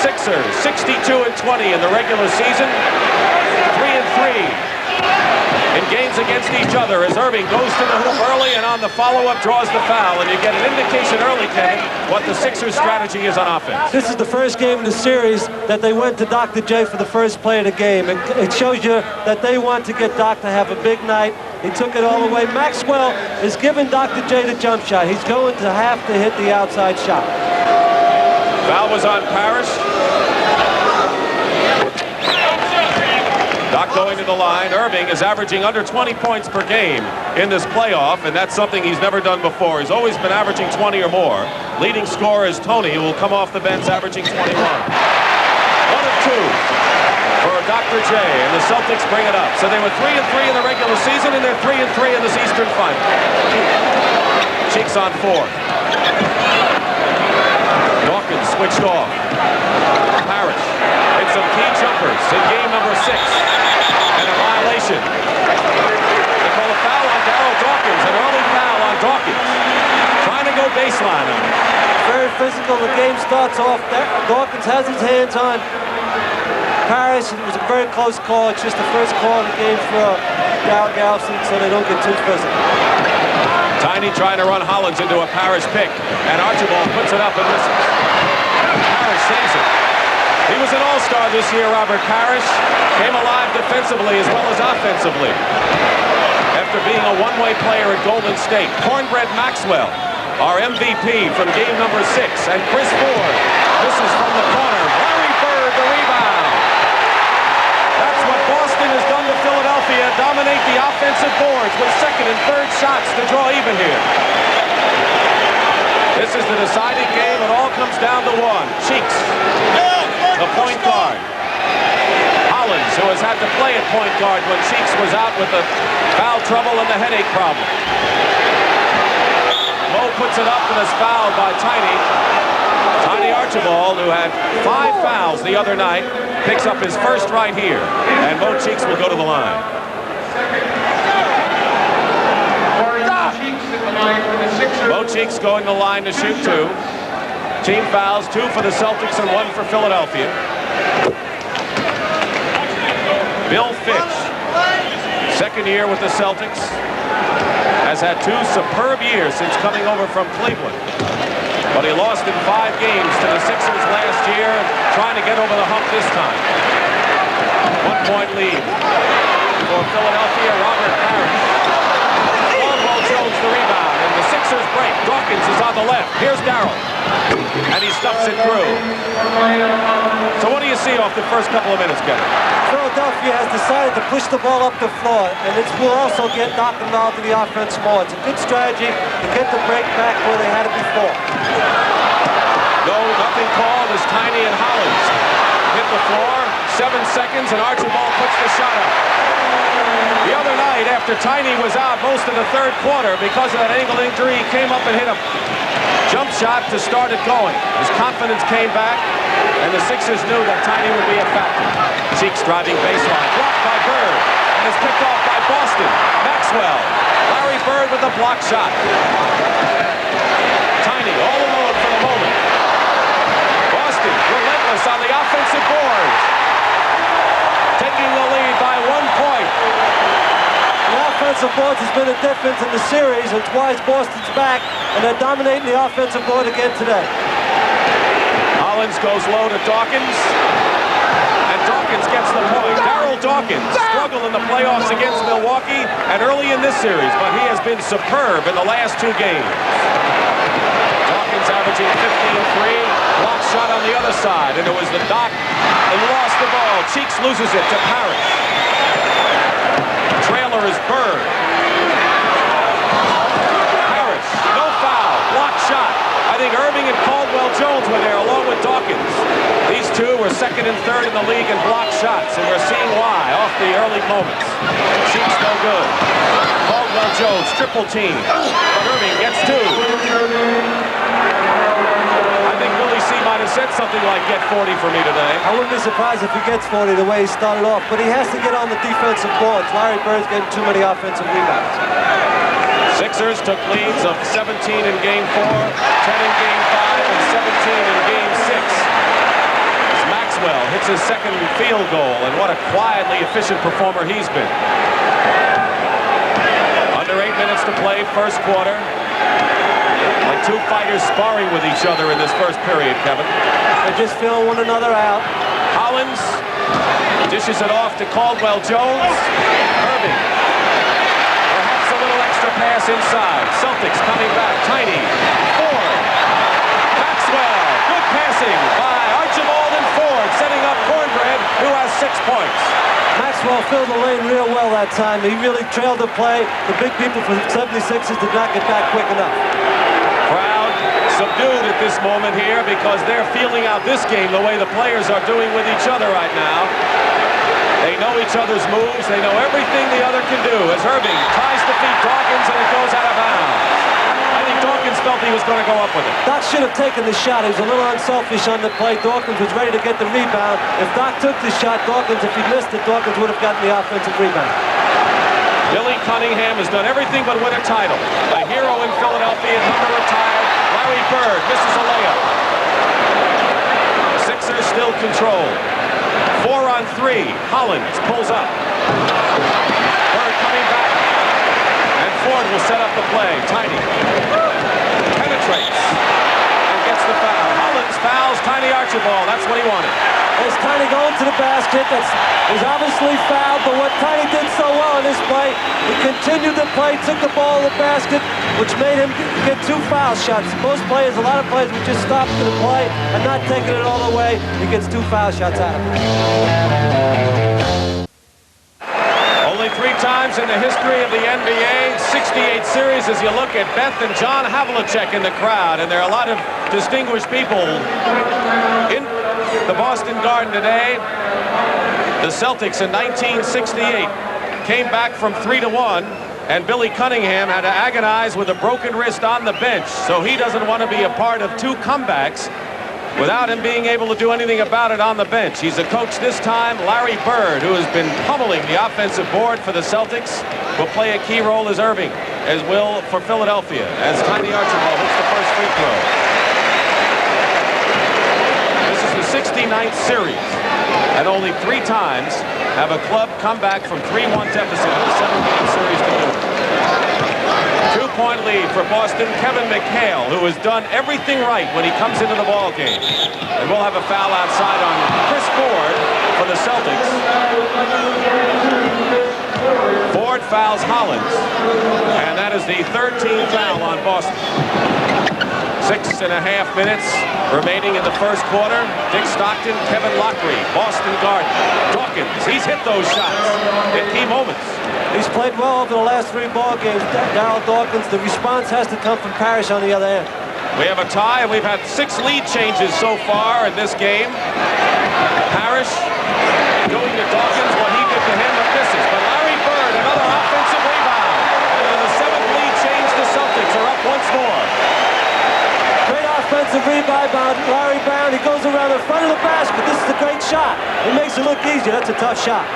Sixers, 62-20 in the regular season, 3-3 in games against each other as Irving goes to the hoop early and on the follow-up draws the foul, and you get an indication early, Kevin, what the Sixers' strategy is on offense. This is the first game in the series that they went to Dr. J for the first play of the game. It shows you that they want to get Doc to have a big night. He took it all the way. Maxwell is giving Dr. J the jump shot. He's going to have to hit the outside shot. Foul was on Parrish. Doc going to the line. Irving is averaging under 20 points per game in this playoff, and that's something he's never done before. He's always been averaging 20 or more. Leading scorer is Tony, who will come off the bench averaging 21. 1 of 2 for Dr. J, and the Celtics bring it up. So they were 3-3 in the regular season, and they're 3-3 in this Eastern Final. Cheeks on 4. Dawkins switched off. Parrish hit some key jumpers in game number 6. And a violation. They call a foul on Darryl Dawkins, an early foul on Dawkins. Trying to go baseline on him. Very physical. The game starts off. Dawkins has his hands on Parrish. It was a very close call. It's just the first call of the game for Galveston, so they don't get too physical. Tiny trying to run Hollins into a Parrish pick, and Archibald puts it up and misses. Parrish saves it. He was an all-star this year, Robert Parrish. Came alive defensively as well as offensively. After being a one-way player at Golden State. Cornbread Maxwell, our MVP from game number 6. And Chris Ford, this is from the corner. Larry Bird, the rebound. That's what Boston has done to Philadelphia. Dominate the offensive boards with second and third shots to draw even here. This is the deciding game. It all comes down to one. Cheeks, the point guard. Hollins, who has had to play at point guard when Cheeks was out with the foul trouble and the headache problem. Mo puts it up and is fouled by Tiny. Tiny Archibald, who had 5 fouls the other night, picks up his first right here. And Mo Cheeks will go to the line. Mo Cheeks going to the line to shoot 2. Team fouls, 2 for the Celtics and 1 for Philadelphia. Bill Fitch, second year with the Celtics, has had 2 superb years since coming over from Cleveland. But he lost in 5 games to the Sixers last year, trying to get over the hump this time. 1-point lead for Philadelphia, Robert Parrish. Caldwell Jones the rebound, and the Sixers break. Dawkins is on the left. Here's Darryl. And he stuffs it through. So what do you see off the first couple of minutes, Kevin? Philadelphia has decided to push the ball up the floor, and it will also get Doc involved in the offense more. It's a good strategy to get the break back where they had it before. No, nothing called as Tiny and Hollins hit the floor. 7 seconds, and Archibald puts the shot up. The other night, after Tiny was out most of the third quarter because of that ankle injury, he came up and hit a jump shot to start it going. His confidence came back, and the Sixers knew that Tiny would be a factor. Cheeks driving baseline, blocked by Bird, and is picked off by Boston. Maxwell, Larry Bird with a block shot. Tiny all alone for the moment. Boston relentless on the offensive boards, taking the lead by 1 point. The offensive boards has been a difference in the series. It's why Boston's back, and they're dominating the offensive board again today. Hollins goes low to Dawkins, and Dawkins gets the point. Darryl Dawkins struggled in the playoffs against Milwaukee and early in this series, but he has been superb in the last 2 games. Dawkins averaging 15-3, block shot on the other side, and it was the Doc and lost the ball. Cheeks loses it to Parrish. Trailer is Bird. Parrish, no foul, block shot. I think Irving and Caldwell Jones were there along with Dawkins. These 2 were second and third in the league in block shots, and we're seeing why off the early moments. Cheeks no good. Caldwell Jones triple team, but Irving gets 2. I think Willie C might have said something like "get 40 for me today." I wouldn't be surprised if he gets 40 the way he started off, but he has to get on the defensive boards. Larry Bird's getting too many offensive rebounds. Sixers took leads of 17 in Game 4, 10 in Game 5, and 17 in Game 6. It's his second field goal, and what a quietly efficient performer he's been. Under 8 minutes to play, first quarter. Like two fighters sparring with each other in this first period, Kevin. They just feel one another out. Hollins dishes it off to Caldwell Jones. Irving. Perhaps a little extra pass inside. Celtics coming back. Tiny. Ford. Maxwell. Good passing by Archibald and Ford, setting up Cornbread, who has 6 points. Maxwell filled the lane real well that time. He really trailed the play. The big people from 76ers did not get back quick enough. Crowd subdued at this moment here because they're feeling out this game the way the players are doing with each other right now. They know each other's moves. They know everything the other can do. As Irving tries to feed Dawkins, and it goes out of bounds. I think Dawkins felt he was going to go up with it. Doc should have taken the shot. He was a little unselfish on the play. Dawkins was ready to get the rebound. If Doc took the shot, Dawkins, if he missed it, Dawkins would have gotten the offensive rebound. Billy Cunningham has done everything but win a title. A hero in Philadelphia, number retired. Larry Bird misses a layup. Sixers still control. 4 on 3. Hollins pulls up. Bird coming back. And Ford will set up the play. Tiny penetrates and gets the foul. Hollins fouls Tiny Archibald. That's what he wanted. There's Tiny going to the basket. He's obviously fouled, but what Tiny did so well in this play, he continued the play, took the ball to the basket, which made him get 2 foul shots. Most players, a lot of players would just stop to the play and not taking it all the way. He gets 2 foul shots out of it. Only 3 times in the history of the NBA, 68 series, as you look at Beth and John Havlicek in the crowd, and there are a lot of distinguished people in the Boston Garden today. The Celtics in 1968 came back from 3-1, and Billy Cunningham had to agonize with a broken wrist on the bench, so he doesn't want to be a part of 2 comebacks without him being able to do anything about it on the bench. He's a coach this time. Larry Bird, who has been pummeling the offensive board for the Celtics, will play a key role as Irving, as will for Philadelphia, as Tiny Archibald hits the first free throw. This is the 69th series, and only 3 times have a club come back from 3-1 deficit in a 7-game series to do it. 2-point lead for Boston. Kevin McHale, who has done everything right when he comes into the ball game. And we'll have a foul outside on Chris Ford for the Celtics. Ford fouls Hollins, and that is the 13th foul on Boston. 6.5 minutes remaining in the first quarter. Dick Stockton, Kevin Lockery, Boston Garden. Dawkins, he's hit those shots in key moments. He's played well over the last 3 ball games, Darryl Dawkins. The response has to come from Parrish on the other end. We have a tie, and we've had 6 lead changes so far in this game. Parrish doing to Dawkins what he did to him, but misses. But Larry Bird, another offensive rebound. And in the 7th lead change, the Celtics are up once more. Great offensive rebound by Larry Brown. He goes around the front of the basket. This is a great shot. It makes it look easy. That's a tough shot.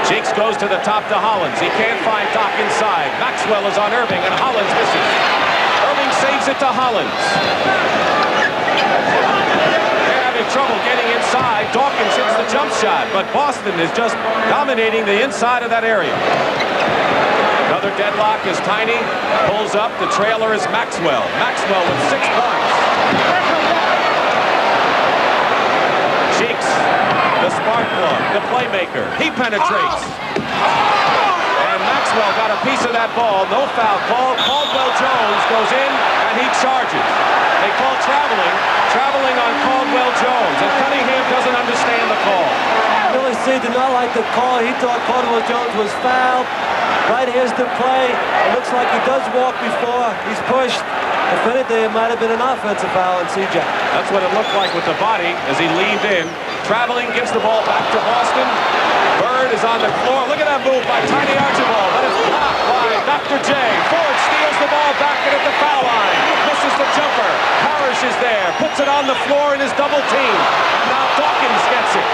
Cheeks goes to the top to Hollins. He can't find Doc inside. Maxwell is on Irving, and Hollins misses. Irving saves it to Hollins. They're having trouble getting inside. Dawkins hits the jump shot, but Boston is just dominating the inside of that area. Another deadlock as Tiny pulls up. The trailer is Maxwell. Maxwell with 6 points. Cheeks, the spark plug, the playmaker. He penetrates. And Maxwell got a piece of that ball. No foul call. Caldwell Jones goes in, and he charges. They call traveling on Caldwell Jones, and Cunningham doesn't understand the call. Billy C. did not like the call. He thought Caldwell Jones was fouled. Right here's the play. It looks like he does walk before he's pushed. If anything, it might have been an offensive foul on CJ. That's what it looked like with the body as he leaned in. Traveling, gives the ball back to Boston. Bird is on the floor. Look at that move by Tiny Archibald. But it's blocked by Dr. J. Ford steals the ball back and at the foul line. Misses the jumper. Parrish is there. Puts it on the floor in his double team. Now Dawkins gets it.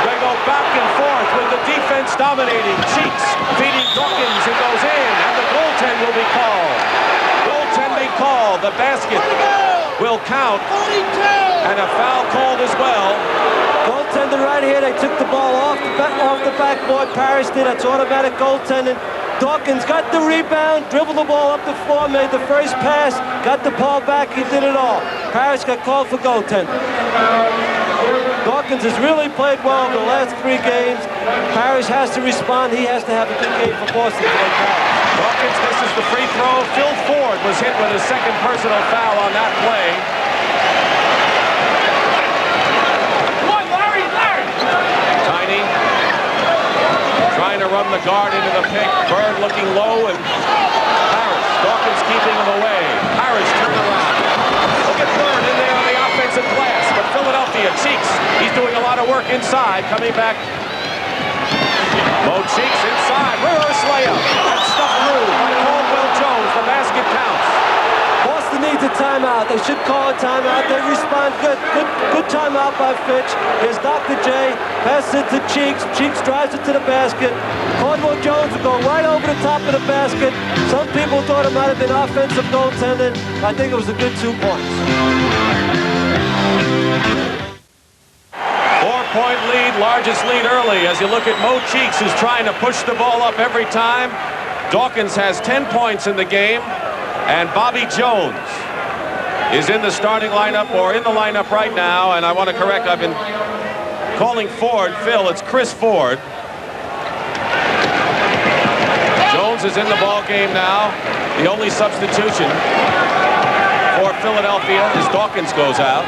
They go back and forth with the defense dominating. Cheeks feeding Dawkins, who goes in, and the goaltend will be called. Goaltending call. The basket will count. And a foul called as well. Goaltender the right here. They took the ball off the backboard. Parrish did. That's automatic goaltending. Dawkins got the rebound, dribbled the ball up the floor, made the first pass, got the ball back. He did it all. Parrish got called for goaltending. Dawkins has really played well in the last 3 games. Parrish has to respond. He has to have a good game for Boston today. Dawkins misses the free throw. Phil Ford was hit with his second personal foul on that play. Tiny trying to run the guard into the pick. Bird looking low, and Parrish. Dawkins keeping him away. Parrish turned around. Look at Bird in there on the offensive glass. But Philadelphia, Cheeks, he's doing a lot of work inside. Coming back. Mo Cheeks inside. Reverse layup. And stuffed through by Caldwell Jones. The basket counts. Boston needs a timeout. They should call a timeout. They respond good. Good timeout by Fitch. Here's Dr. J. Passes it to Cheeks. Cheeks drives it to the basket. Caldwell Jones will go right over the top of the basket. Some people thought it might have been offensive goaltending. I think it was a good 2 points. 4-point lead, largest lead early as you look at Mo Cheeks, who's trying to push the ball up every time. Dawkins has 10 points in the game. And Bobby Jones is in the starting lineup, or in the lineup right now. And I want to correct, I've been calling Ford Phil. It's Chris Ford. Jones is in the ball game now. The only substitution for Philadelphia is Dawkins goes out.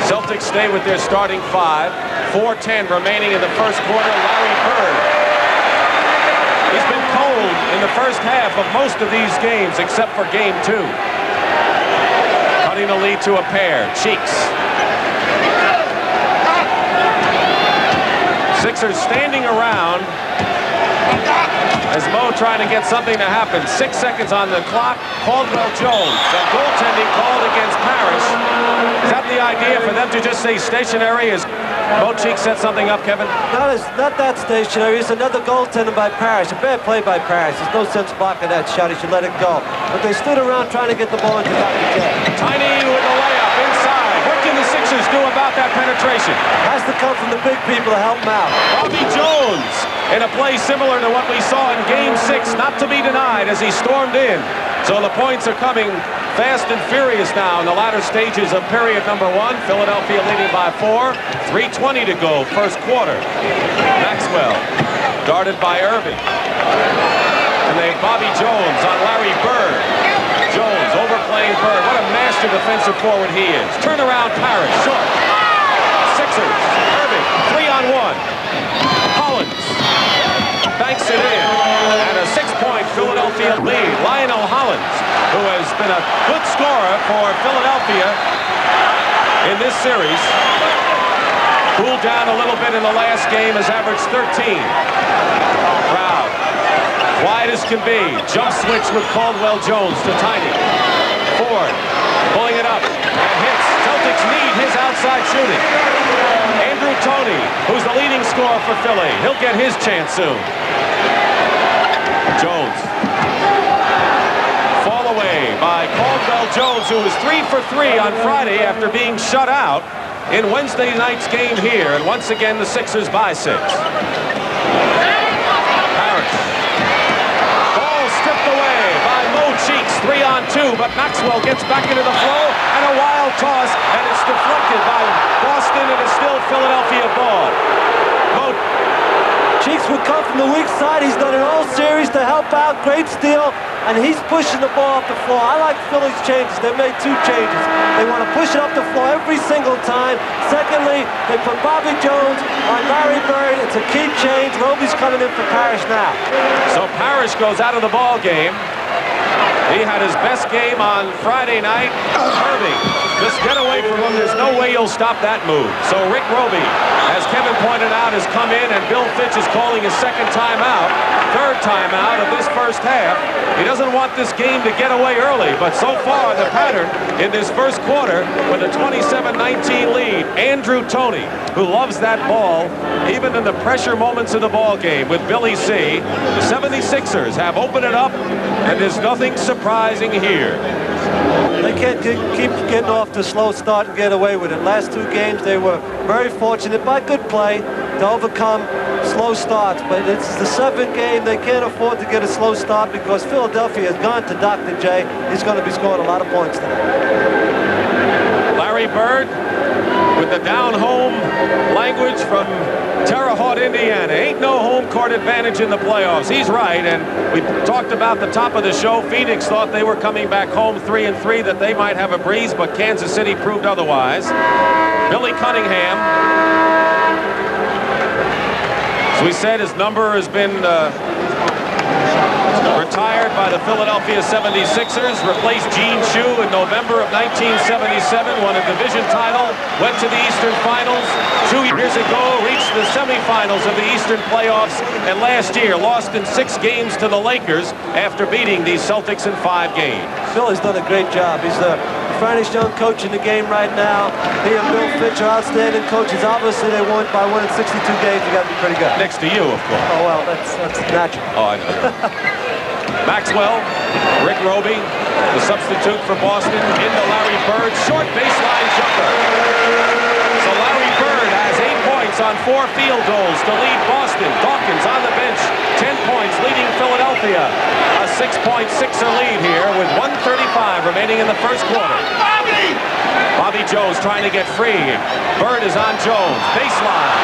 Celtics stay with their starting 5. 4:10 remaining in the first quarter. Larry Bird. He's been cold in the first half of most of these games, except for game 2. Cutting the lead to a pair. Cheeks. Sixers standing around as Mo trying to get something to happen. 6 seconds on the clock. Caldwell Jones. The goaltending called against Parrish. Is that the idea for them to just stay stationary as Mo Cheeks set something up, Kevin? Not that stationary. It's another goaltender by Parrish. A bad play by Parrish. There's no sense blocking that shot. He should let it go. But they stood around trying to get the ball into Dr. J. Tiny with the layup inside. What can the Sixers do about that penetration? Has to come from the big people to help him out. Bobby Jones in a play similar to what we saw in Game 6, not to be denied as he stormed in. So the points are coming fast and furious now in the latter stages of period number 1. Philadelphia leading by 4. 3:20 to go, first quarter. Maxwell, guarded by Irving. And they have Bobby Jones on Larry Bird. Jones overplaying Bird. What a master defensive forward he is. Turnaround Parrish, short. Sixers, Irving, 3-on-1. Hollins banks it in. And a 6-point Philadelphia lead. Lionel Hollins, who has been a good scorer for Philadelphia in this series. Cooled down a little bit in the last game, has averaged 13. Crowd wide as can be. Jump switch with Caldwell Jones to Tiny. Ford pulling it up and hits. Celtics need his outside shooting. Andrew Toney, who's the leading scorer for Philly. He'll get his chance soon. Jones. Fall away by Caldwell Jones, who was 3 for 3 on Friday after being shut out in Wednesday night's game here. And once again, the Sixers by 6. Parrish. Ball stripped away by Mo Cheeks. 3-on-2, but Maxwell gets back into the flow, and a wild toss, and it's deflected by Boston, and it's still Philadelphia ball. Cheeks would come from the weak side. He's done it all series to help out. Great steal, and he's pushing the ball up the floor. I like Philly's changes. They made 2 changes. They want to push it up the floor every single time. Secondly, they put Bobby Jones on Larry Bird. It's a key change. Roby's coming in for Parrish now. So Parrish goes out of the ball game. He had his best game on Friday night. Irving, just get away from him. There's no way you'll stop that move. So Rick Roby, as Kevin pointed out, has come in, and Bill Fitch is calling his second timeout, third timeout of this first half. He doesn't want this game to get away early, but so far the pattern in this first quarter with a 27-19 lead. Andrew Toney, who loves that ball, even in the pressure moments of the ball game with Billy C. The 76ers have opened it up, and there's nothing surprising here. They can't keep getting off to a slow start and get away with it. Last 2 games, they were very fortunate by good play to overcome slow starts. But it's the 7th game. They can't afford to get a slow start because Philadelphia has gone to Dr. J. He's going to be scoring a lot of points tonight. Larry Bird with the down-home language from Terre Haute, Indiana. Ain't no home court advantage in the playoffs. He's right, and we talked about the top of the show. Phoenix thought they were coming back home 3-3, that they might have a breeze, but Kansas City proved otherwise. Billy Cunningham, as we said, his number has been retired by the Philadelphia 76ers, replaced Gene Shue in November of 1977, won a division title, went to the Eastern Finals 2 years ago, reached the semifinals of the Eastern playoffs, and last year lost in 6 games to the Lakers after beating the Celtics in 5 games. Philly's done a great job. He's the finest young coach in the game right now. He and Bill Fitch are outstanding coaches. Obviously, they won by winning 62 games. You got to be pretty good. Next to you, of course. Oh, well, that's natural. Oh, I know. Maxwell, Rick Roby, the substitute for Boston, into Larry Bird, short baseline jumper. So Larry Bird has 8 points on 4 field goals to lead Boston. Dawkins on the bench, 10 points, leading Philadelphia. A 6.6er lead here with 1:35 remaining in the first quarter. Bobby Jones trying to get free. Bird is on Jones, baseline.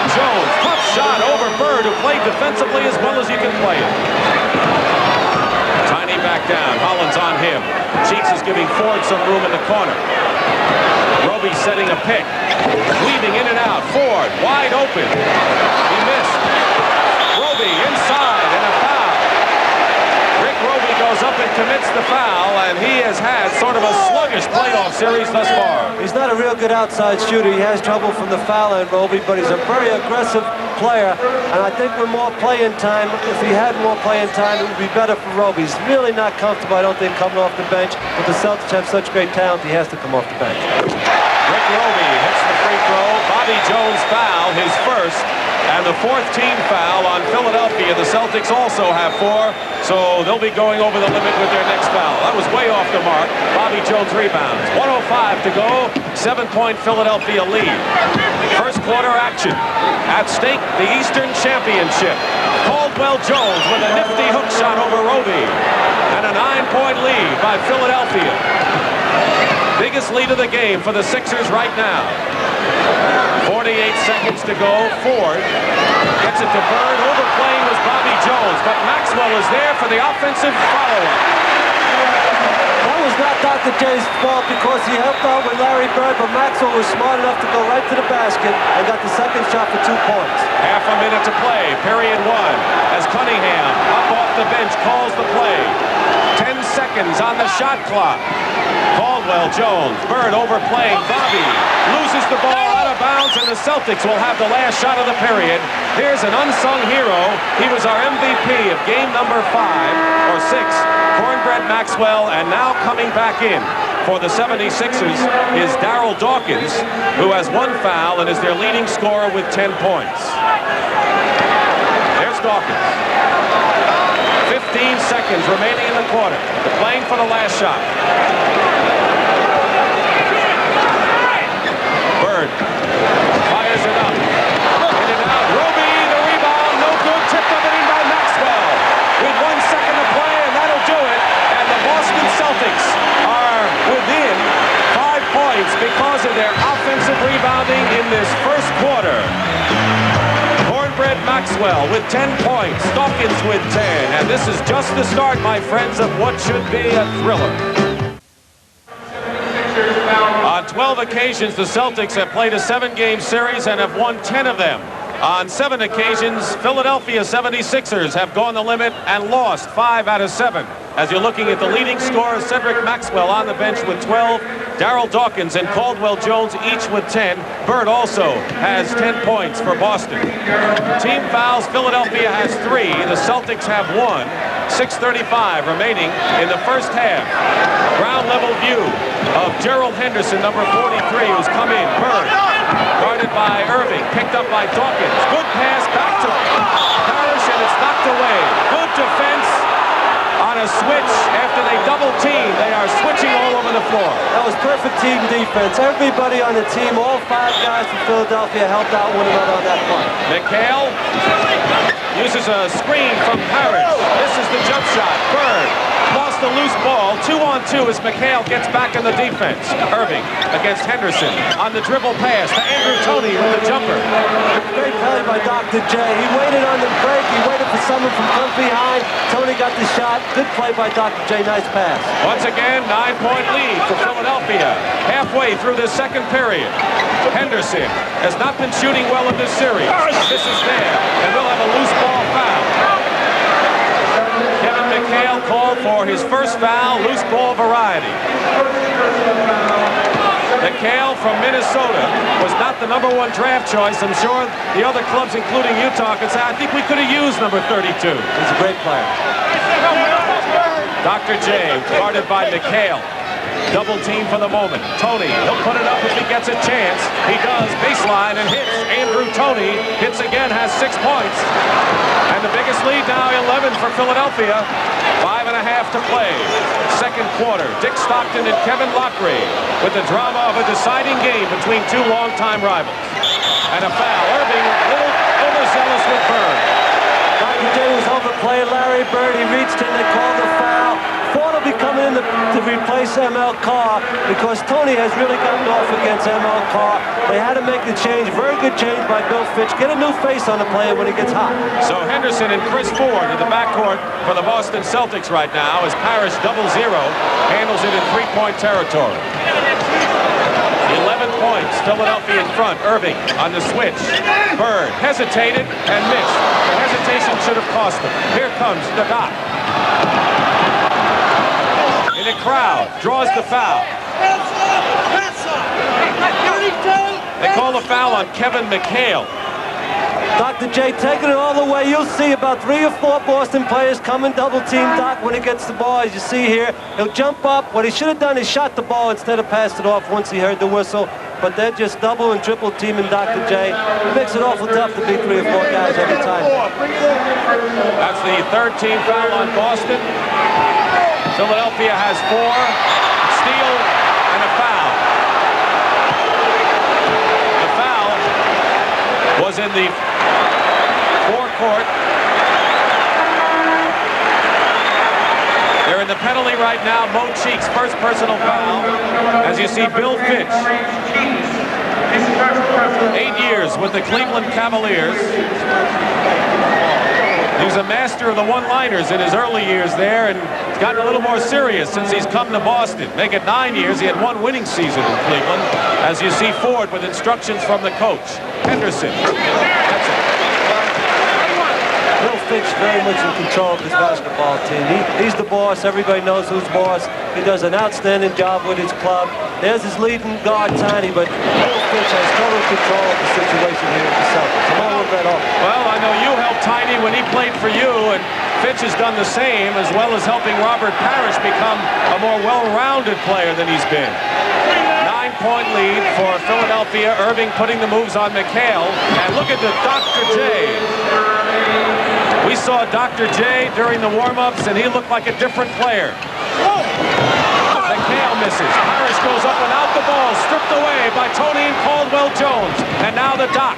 And Jones, tough shot over Bird, who played defensively as well as you can play it. Tiny back down. Hollins on him. Cheeks is giving Ford some room in the corner. Roby setting a pick. Weaving in and out. Ford wide open. He missed. Roby inside and a foul. Rick Roby goes up and commits the foul, and he has had sort of a sluggish playoff series thus far. He's not a real good outside shooter. He has trouble from the foul line, Roby, but he's a very aggressive player, and I think with more playing time, if he had more playing time, it would be better for Roby. He's really not comfortable, I don't think, coming off the bench, but the Celtics have such great talent, he has to come off the bench. Rick Roby hits the free throw. Bobby Jones foul, his first, and the 4th team foul on Philadelphia. The Celtics also have 4, so they'll be going over the limit with their next foul. That was way off the mark. Bobby Jones rebounds. 1:05 to go. 7-point Philadelphia lead. First quarter action. At stake, the Eastern Championship. Caldwell Jones with a nifty hook shot over Roby. And a 9-point lead by Philadelphia. Biggest lead of the game for the Sixers right now. 48 seconds to go. Ford gets it to Bird. Overplaying was Bobby Jones, but Maxwell is there for the offensive follow-up. That was not Dr. J's fault because he helped out with Larry Bird, but Maxwell was smart enough to go right to the basket and got the second shot for 2 points. Half a minute to play, period 1, as Cunningham up off the bench calls the play. 10 seconds on the shot clock. Caldwell Jones, Bird overplaying Bobby, loses the ball out of bounds, and the Celtics will have the last shot of the period. Here's an unsung hero. He was our MVP of game number 5 or 6, Cornbread Maxwell, and now coming back in for the 76ers is Darryl Dawkins, who has 1 foul and is their leading scorer with 10 points. There's Dawkins. 15 seconds remaining in the quarter. They're playing for the last shot. Bird fires it up. In and out. Roby, the rebound, no good. Tipped up and in by Maxwell. With 1 second to play, and that'll do it. And the Boston Celtics are within 5 points because of their offensive rebounding in this first quarter. Cornbread Maxwell with 10 points, Dawkins with 10, and this is just the start, my friends, of what should be a thriller. On 12 occasions, the Celtics have played a 7-game series and have won 10 of them. On 7 occasions, Philadelphia 76ers have gone the limit and lost 5 out of 7. As you're looking at the leading scorers, Cedric Maxwell on the bench with 12, Darryl Dawkins and Caldwell Jones each with 10. Bird also has 10 points for Boston. Team fouls, Philadelphia has 3. The Celtics have 1. 6:35 remaining in the first half. Ground level view of Gerald Henderson, number 43, who's come in. Bird, guarded by Irving, picked up by Dawkins. Good pass back to Parrish, and it's knocked away. Good defense on a switch after they double team. They are switching all over the floor. That was perfect team defense. Everybody on the team, all 5 guys from Philadelphia helped out one another on that play. McHale uses a screen from Parrish. This is the jump shot. Bird lost the loose ball. 2-on-2 as McHale gets back in the defense. Irving against Henderson on the dribble pass to Andrew Toney with the jumper. Great play by Dr. J. He waited on the break. He waited for someone from behind. Tony got the shot. Good play by Dr. J. Nice pass. Once again, 9-point lead for Philadelphia. Halfway through the second period. Henderson has not been shooting well in this series. This is there, and we'll have a loose ball foul. Kevin McHale called for his first foul, loose ball variety. McHale from Minnesota was not the #1 draft choice. I'm sure the other clubs, including Utah, could say, I think we could have used number 32. He's a great player. Dr. J, guarded by McHale. Double team for the moment. Toney, he'll put it up if he gets a chance. He does. Baseline and hits. Andrew Toney hits again, has 6 points. And the biggest lead now, 11 for Philadelphia. 5.5 to play. Second quarter. Dick Stockton and Kevin Lockery with the drama of a deciding game between 2 longtime rivals. And a foul. Irving a little overzealous with Bird. Dr. J was overplaying Larry Bird. He reached in, they called a foul. Ford will be coming in to replace ML Carr because Toney has really gotten off against ML Carr. They had to make the change. Very good change by Bill Fitch. Get a new face on the player when he gets hot. So Henderson and Chris Ford in the backcourt for the Boston Celtics right now as Parrish 0-0 handles it in 3-point territory. 11 points. Philadelphia in front. Irving on the switch. Bird hesitated and missed. The hesitation should have cost him. Here comes the Doc. In the crowd, draws the foul. They call the foul on Kevin McHale. Dr. J taking it all the way. You'll see about 3 or 4 Boston players coming double team Doc when he gets the ball, as you see here. He'll jump up. What he should have done is shot the ball instead of passed it off once he heard the whistle. But they're just double and triple teaming Dr. J. It makes it awful tough to beat 3 or 4 guys every time. That's the 3rd team foul on Boston. Philadelphia has 4, steal, and a foul. The foul was in the forecourt. They're in the penalty right now. Mo Cheeks, first personal foul. As you see, Bill Fitch, 8 years with the Cleveland Cavaliers. He was a master of the one-liners in his early years there, and it's gotten a little more serious since he's come to Boston. Make it 9 years. He had 1 winning season in Cleveland. As you see Ford with instructions from the coach. Henderson. That's it. Bill Fitch very much in control of his basketball team. He's the boss. Everybody knows who's boss. He does an outstanding job with his club. There's his leading guard, Tiny, but Bill Fitch has total control of the situation here at the Celtics. I'm all with that off. Well, I know you helped Tiny when he played for you, and Fitch has done the same, as well as helping Robert Parrish become a more well-rounded player than he's been. 9-point lead for Philadelphia. Irving putting the moves on McHale. And look at the Dr. J. We saw Dr. J during the warm-ups, and he looked like a different player. McHale misses. Parrish goes up without the ball, stripped away by Toney and Caldwell-Jones. And now the Doc.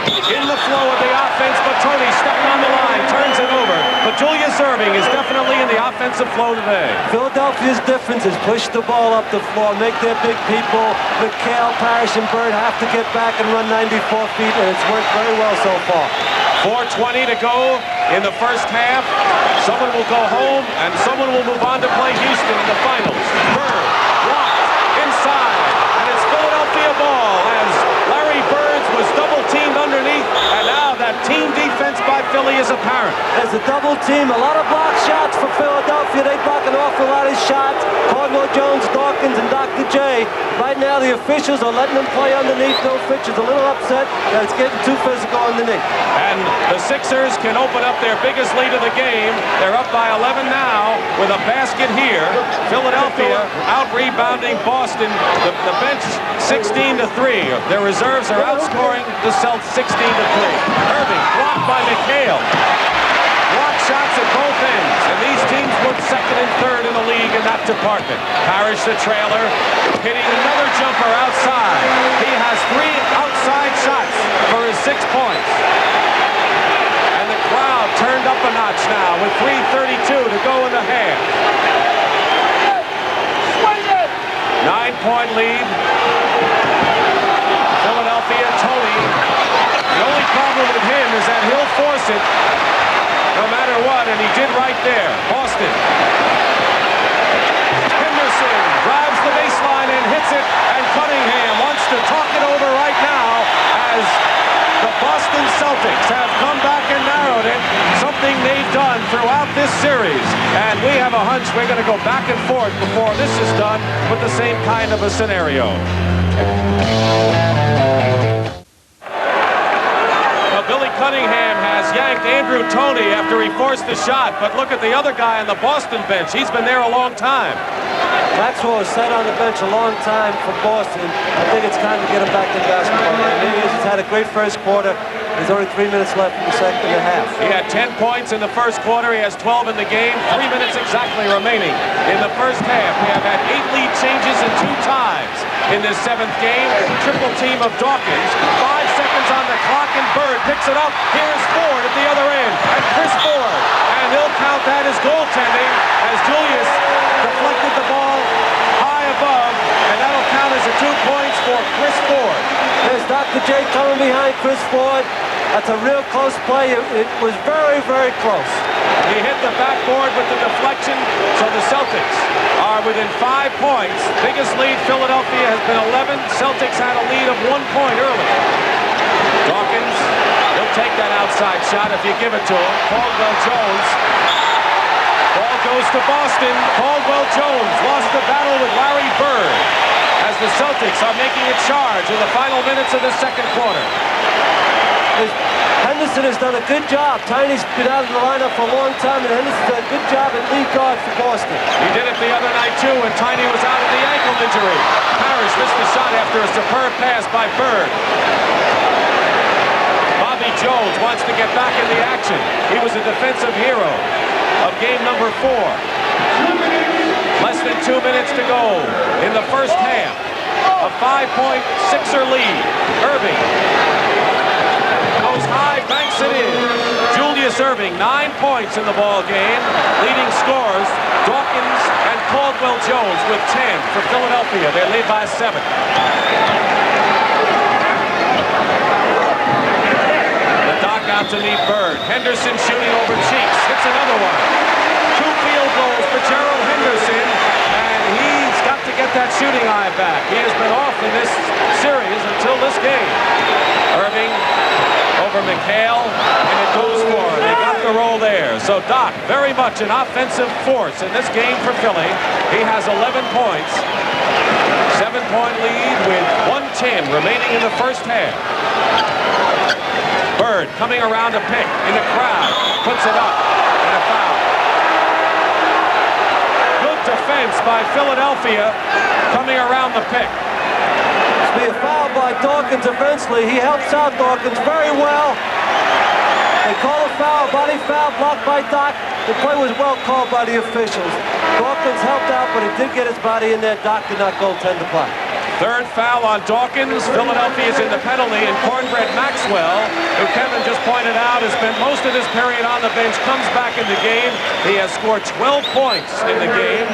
In the flow of the offense, but Toney stepping on the line, turns it over. But Julius Irving is definitely in the offensive flow today. Philadelphia's difference is push the ball up the floor, make their big people, McHale, Parrish, and Bird have to get back and run 94 feet, and it's worked very well so far. 4:20 to go in the first half. Someone will go home, and someone will move on to play Houston in the finals. Bird, blocked, inside, and it's Philadelphia ball as Larry Bird was double-teamed underneath, and now that team defense by Philly is apparent. There's a double team, a lot of block shots for Philadelphia. They block an awful lot of shots. Caldwell-Jones, Dawkins, and Dr. J. Right now, the officials are letting them play underneath. Bill Fitch is a little upset that it's getting too physical underneath. And the Sixers can open up their biggest lead of the game. They're up by 11 now with a basket here. Philadelphia out-rebounding Boston. The bench 16-3. Their reserves are outscoring the Celtics 16-3. Irving blocked by McHale. block shots at both ends, and these teams look second and third in the league in that department. Parrish, the trailer, hitting another jumper outside. He has 3 outside shots for his 6 points. And the crowd turned up a notch now with 3:32 to go in the half. 9-point lead. Philadelphia, Tony. The only problem with him is that he'll force it no matter what, and he did right there. Boston. Henderson drives the baseline and hits it, and Cunningham wants to talk it over right now as the Boston Celtics have come back and narrowed it, something they've done throughout this series. And we have a hunch we're going to go back and forth before this is done with the same kind of a scenario. Billy Cunningham has yanked Andrew Toney after he forced the shot, but look at the other guy on the Boston bench. He's been there a long time. Maxwell has sat on the bench a long time for Boston. I think it's time to get him back in basketball. He's had a great first quarter. There's only 3 minutes left in the second and a half. He had 10 points in the first quarter. He has 12 in the game. 3 minutes exactly remaining in the first half. We have had 8 lead changes and 2 ties in this 7th game. Triple team of Dawkins. 5 seconds on the clock, and Bird picks it up. Here's Ford at the other end, and Chris Ford. And he'll count that as goaltending as Julius deflected the ball high above, and that'll count as a 2 points for Chris Ford. There's Dr. J coming behind Chris Ford. That's a real close play. It was very, very close. He hit the backboard with the deflection, so the Celtics are within 5 points. Biggest lead, Philadelphia, has been 11. Celtics had a lead of 1 point early. Dawkins, he'll take that outside shot if you give it to him. Caldwell Jones. Ball goes to Boston. Caldwell Jones lost the battle with Larry Bird as the Celtics are making a charge in the final minutes of the second quarter. Henderson has done a good job. Tiny's been out of the lineup for a long time, and Henderson's done a good job at lead guard for Boston. He did it the other night, too, when Tiny was out of the ankle injury. Parrish missed the shot after a superb pass by Bird. Bobby Jones wants to get back in the action. He was a defensive hero of game number 4. Less than 2 minutes to go in the first half. A 5-point Sixer lead. Irving goes high, banks it in. Julius Irving, 9 points in the ball game. Leading scorers, Dawkins and Caldwell Jones with 10 for Philadelphia. They lead by 7. The Doc out to meet Bird. Henderson shooting over Cheeks. Hits another one. 2 field goals for Gerald Henderson, and he's got to get that shooting eye back. He has been off in this series until this game. Irving over McHale, and it goes for him. They got the roll there. So Doc, very much an offensive force in this game for Philly. He has 11 points. 7-point lead with 1:10 remaining in the first half. Bird coming around a pick in the crowd. Puts it up, and a foul. Good defense by Philadelphia coming around the pick. Be a foul by Dawkins eventually. He helps out Dawkins very well. They call a foul, body foul, blocked by Doc. The play was well called by the officials. Dawkins helped out, but he did get his body in there. Doc did not goaltend the play. Third foul on Dawkins. Philadelphia is in the penalty, and Cornbread Maxwell, who Kevin just pointed out has spent most of his period on the bench, comes back in the game. He has scored 12 points in the game.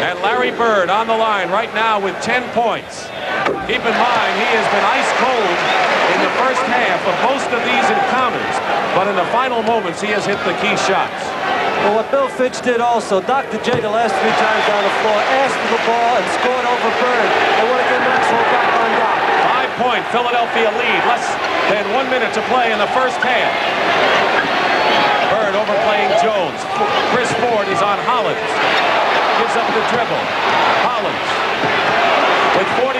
And Larry Bird on the line right now with 10 points. Keep in mind, he has been ice cold in the first half of most of these encounters, but in the final moments, he has hit the key shots. Well, what Bill Fitch did also, Dr. J the last 3 times down the floor asked for the ball and scored over Bird. They want to get Maxwell back on Doc. 5-point Philadelphia lead. Less than 1 minute to play in the first half. Bird overplaying Jones. Chris Ford is on Hollins. Gives up the dribble. Hollins with 45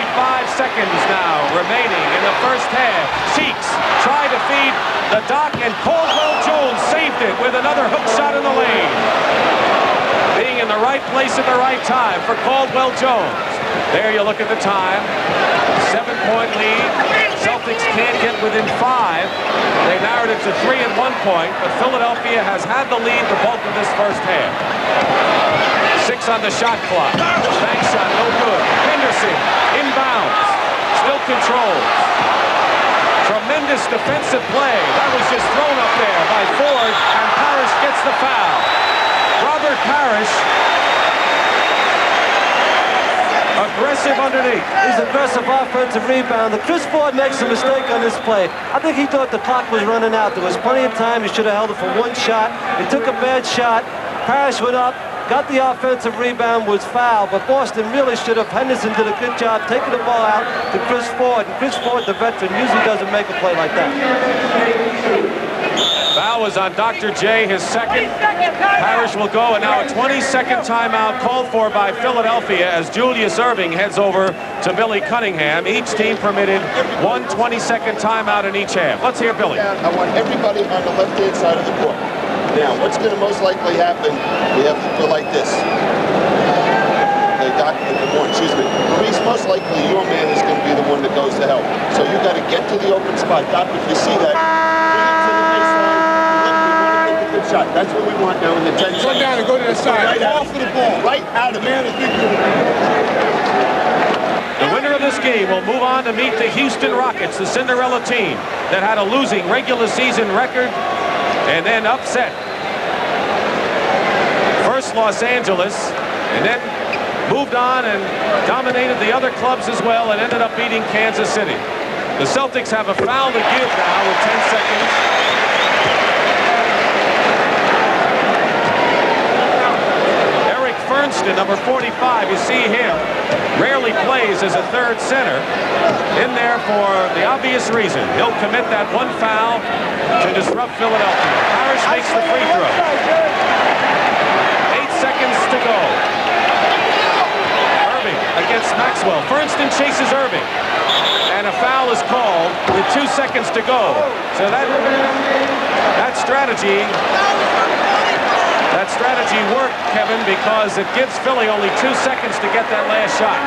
seconds now remaining in the first half. Cheeks tried to feed the Doc, and Caldwell Jones saved it with another hook shot in the lane. Being in the right place at the right time for Caldwell Jones. There you look at the time. 7-point lead. Celtics can't get within 5. They narrowed it to 3 at one point, but Philadelphia has had the lead the bulk of this first half. 6 on the shot clock. Bank shot, no good. Henderson, inbounds, still controls. Tremendous defensive play. That was just thrown up there by Ford, and Parrish gets the foul. Robert Parrish, aggressive underneath. He's aggressive offensive rebounder. Chris Ford makes a mistake on this play. I think he thought the clock was running out. There was plenty of time. He should have held it for one shot. He took a bad shot. Parrish went up, got the offensive rebound, was fouled, but Boston really should have. Henderson did a good job taking the ball out to Chris Ford, and Chris Ford, the veteran, usually doesn't make a play like that. Foul was on Dr. J, his second. Parrish will go, and now a 20-second timeout called for by Philadelphia as Julius Erving heads over to Billy Cunningham. Each team permitted one 20-second timeout in each half. Let's hear Billy. I want everybody on the left-hand side of the court. Now, what's going to most likely happen, we have to go like this. Excuse me. Maurice, most likely your man is going to be the one that goes to help. So you got to get to the open spot. Doc, if you see that, bring it to the baseline. Let me good shot. That's what we want now in the 10 seconds. Run down and go to the side. Right off of the ball. Right out of man. The winner of this game will move on to meet the Houston Rockets, the Cinderella team that had a losing regular season record and then upset first Los Angeles and then moved on and dominated the other clubs as well and ended up beating Kansas City. The Celtics have a foul to give now with 10 seconds. Eric Fernston, number 45, you see him, rarely plays as a third center. In there for the obvious reason. He'll commit that one foul to disrupt Philadelphia. Parrish makes the free throw. 8 seconds to go. Irving against Maxwell. Fernston chases Irving. And a foul is called with 2 seconds to go. So that strategy worked, Kevin, because it gives Philly only 2 seconds to get that last shot.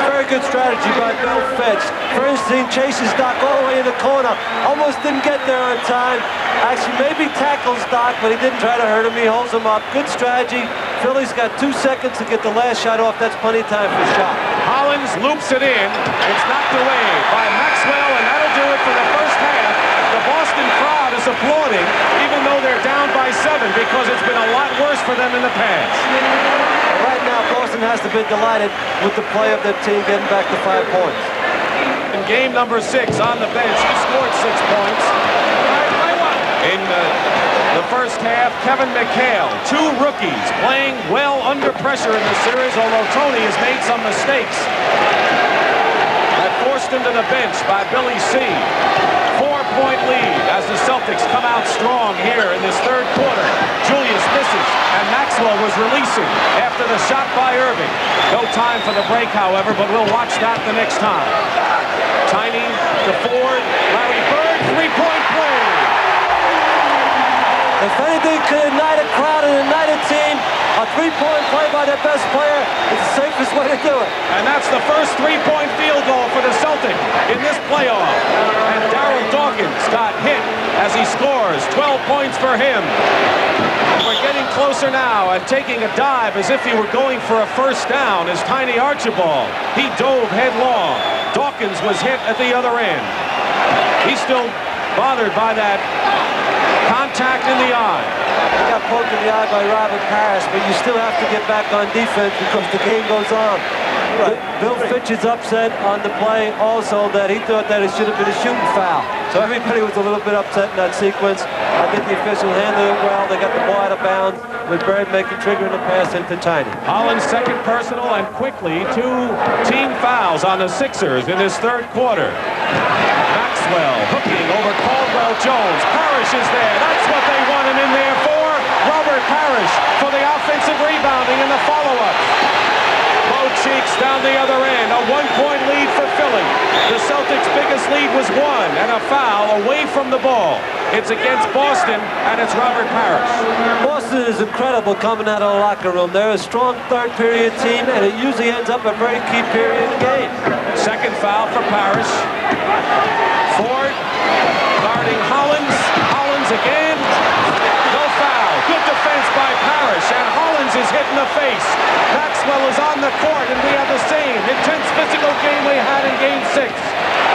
Very good strategy by Bill Fitch. Fernston chases Doc all the way in the corner. Almost didn't get there on time. Actually, maybe tackles Doc, but he didn't try to hurt him. He holds him up. Good strategy. Philly's got 2 seconds to get the last shot off. That's plenty of time for a shot. Hollins loops it in. It's knocked away by Maxwell, and that'll do it for the first half. The Boston crowd is applauding, even though they're down by 7, because it's been a lot worse for them in the past. Right now, Boston has to be delighted with the play of their team getting back to 5 points. In game number 6, on the bench, he scored 6 points. In the first half, Kevin McHale, 2 rookies playing well under pressure in the series, although Tony has made some mistakes that forced him to the bench by Billy C. 4-point lead as the Celtics come out strong here in this third quarter. Julius misses, and Maxwell was releasing after the shot by Irving. No time for the break, however, but we'll watch that the next time. Tiny to Ford, Larry Bird, 3-point play. If anything could ignite a crowd and ignite a team, a 3-point play by their best player is the safest way to do it. And that's the first 3-point field goal for the Celtics in this playoff. And Darryl Dawkins got hit as he scores. 12 points for him. And we're getting closer now and taking a dive as if he were going for a first down is Tiny Archibald. He dove headlong. Dawkins was hit at the other end. He's still bothered by that contact in the eye. He got poked in the eye by Robert Parrish, but you still have to get back on defense because the game goes on. Bill Fitch is upset on the play also that he thought that it should have been a shooting foul. So everybody was a little bit upset in that sequence. I think the officials handled it well. They got the ball out of bounds with Bird triggering the pass into Tiny. Hollins' second personal, and quickly 2 team fouls on the Sixers in this third quarter. Maxwell hooking over Caldwell Jones. Parrish is there. That's what they want him in there for. Robert Parrish for the offensive rebounding and the follow-up. Both cheeks down the other end. A 1-point lead for Philly. The Celtics' biggest lead was 1, and a a foul away from the ball. It's against Boston, and it's Robert Parrish. Boston is incredible coming out of the locker room. They're a strong third-period team, and it usually ends up a very key period in the game. Second foul for Parrish. Ford guarding Hollins. Hollins again. No foul. Good defense by Parrish, and Hollins is hit in the face. Maxwell is on the court, and we have the same intense physical game we had in Game 6.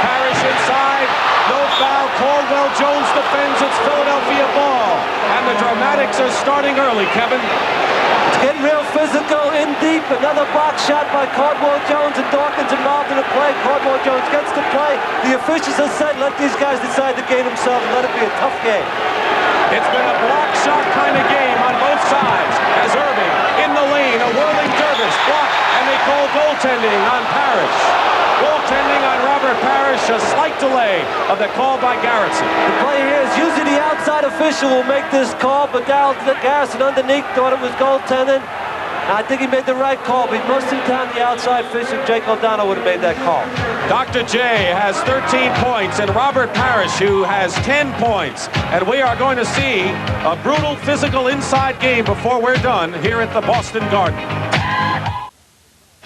Parrish inside. No foul. Caldwell Jones defends. It's Philadelphia ball. And the dramatics are starting early, Kevin. It's getting real physical, in deep. Another box shot by Caldwell Jones, and Dawkins involved in the play. Caldwell Jones gets the play. The officials have said, let these guys decide the game themselves and let it be a tough game. It's been a block shot kind of game on both sides. As Irving in the lane, a whirling dervish block, and they call goaltending on Parrish. Goaltending on Robert Parrish, a slight delay of the call by Garrison. The play here is usually the outside official will make this call, but Garrison underneath thought it was goaltending. I think he made the right call, but most of the time the outside official, Jake O'Donnell, would have made that call. Dr. J has 13 points, and Robert Parrish, who has 10 points. And we are going to see a brutal physical inside game before we're done here at the Boston Garden.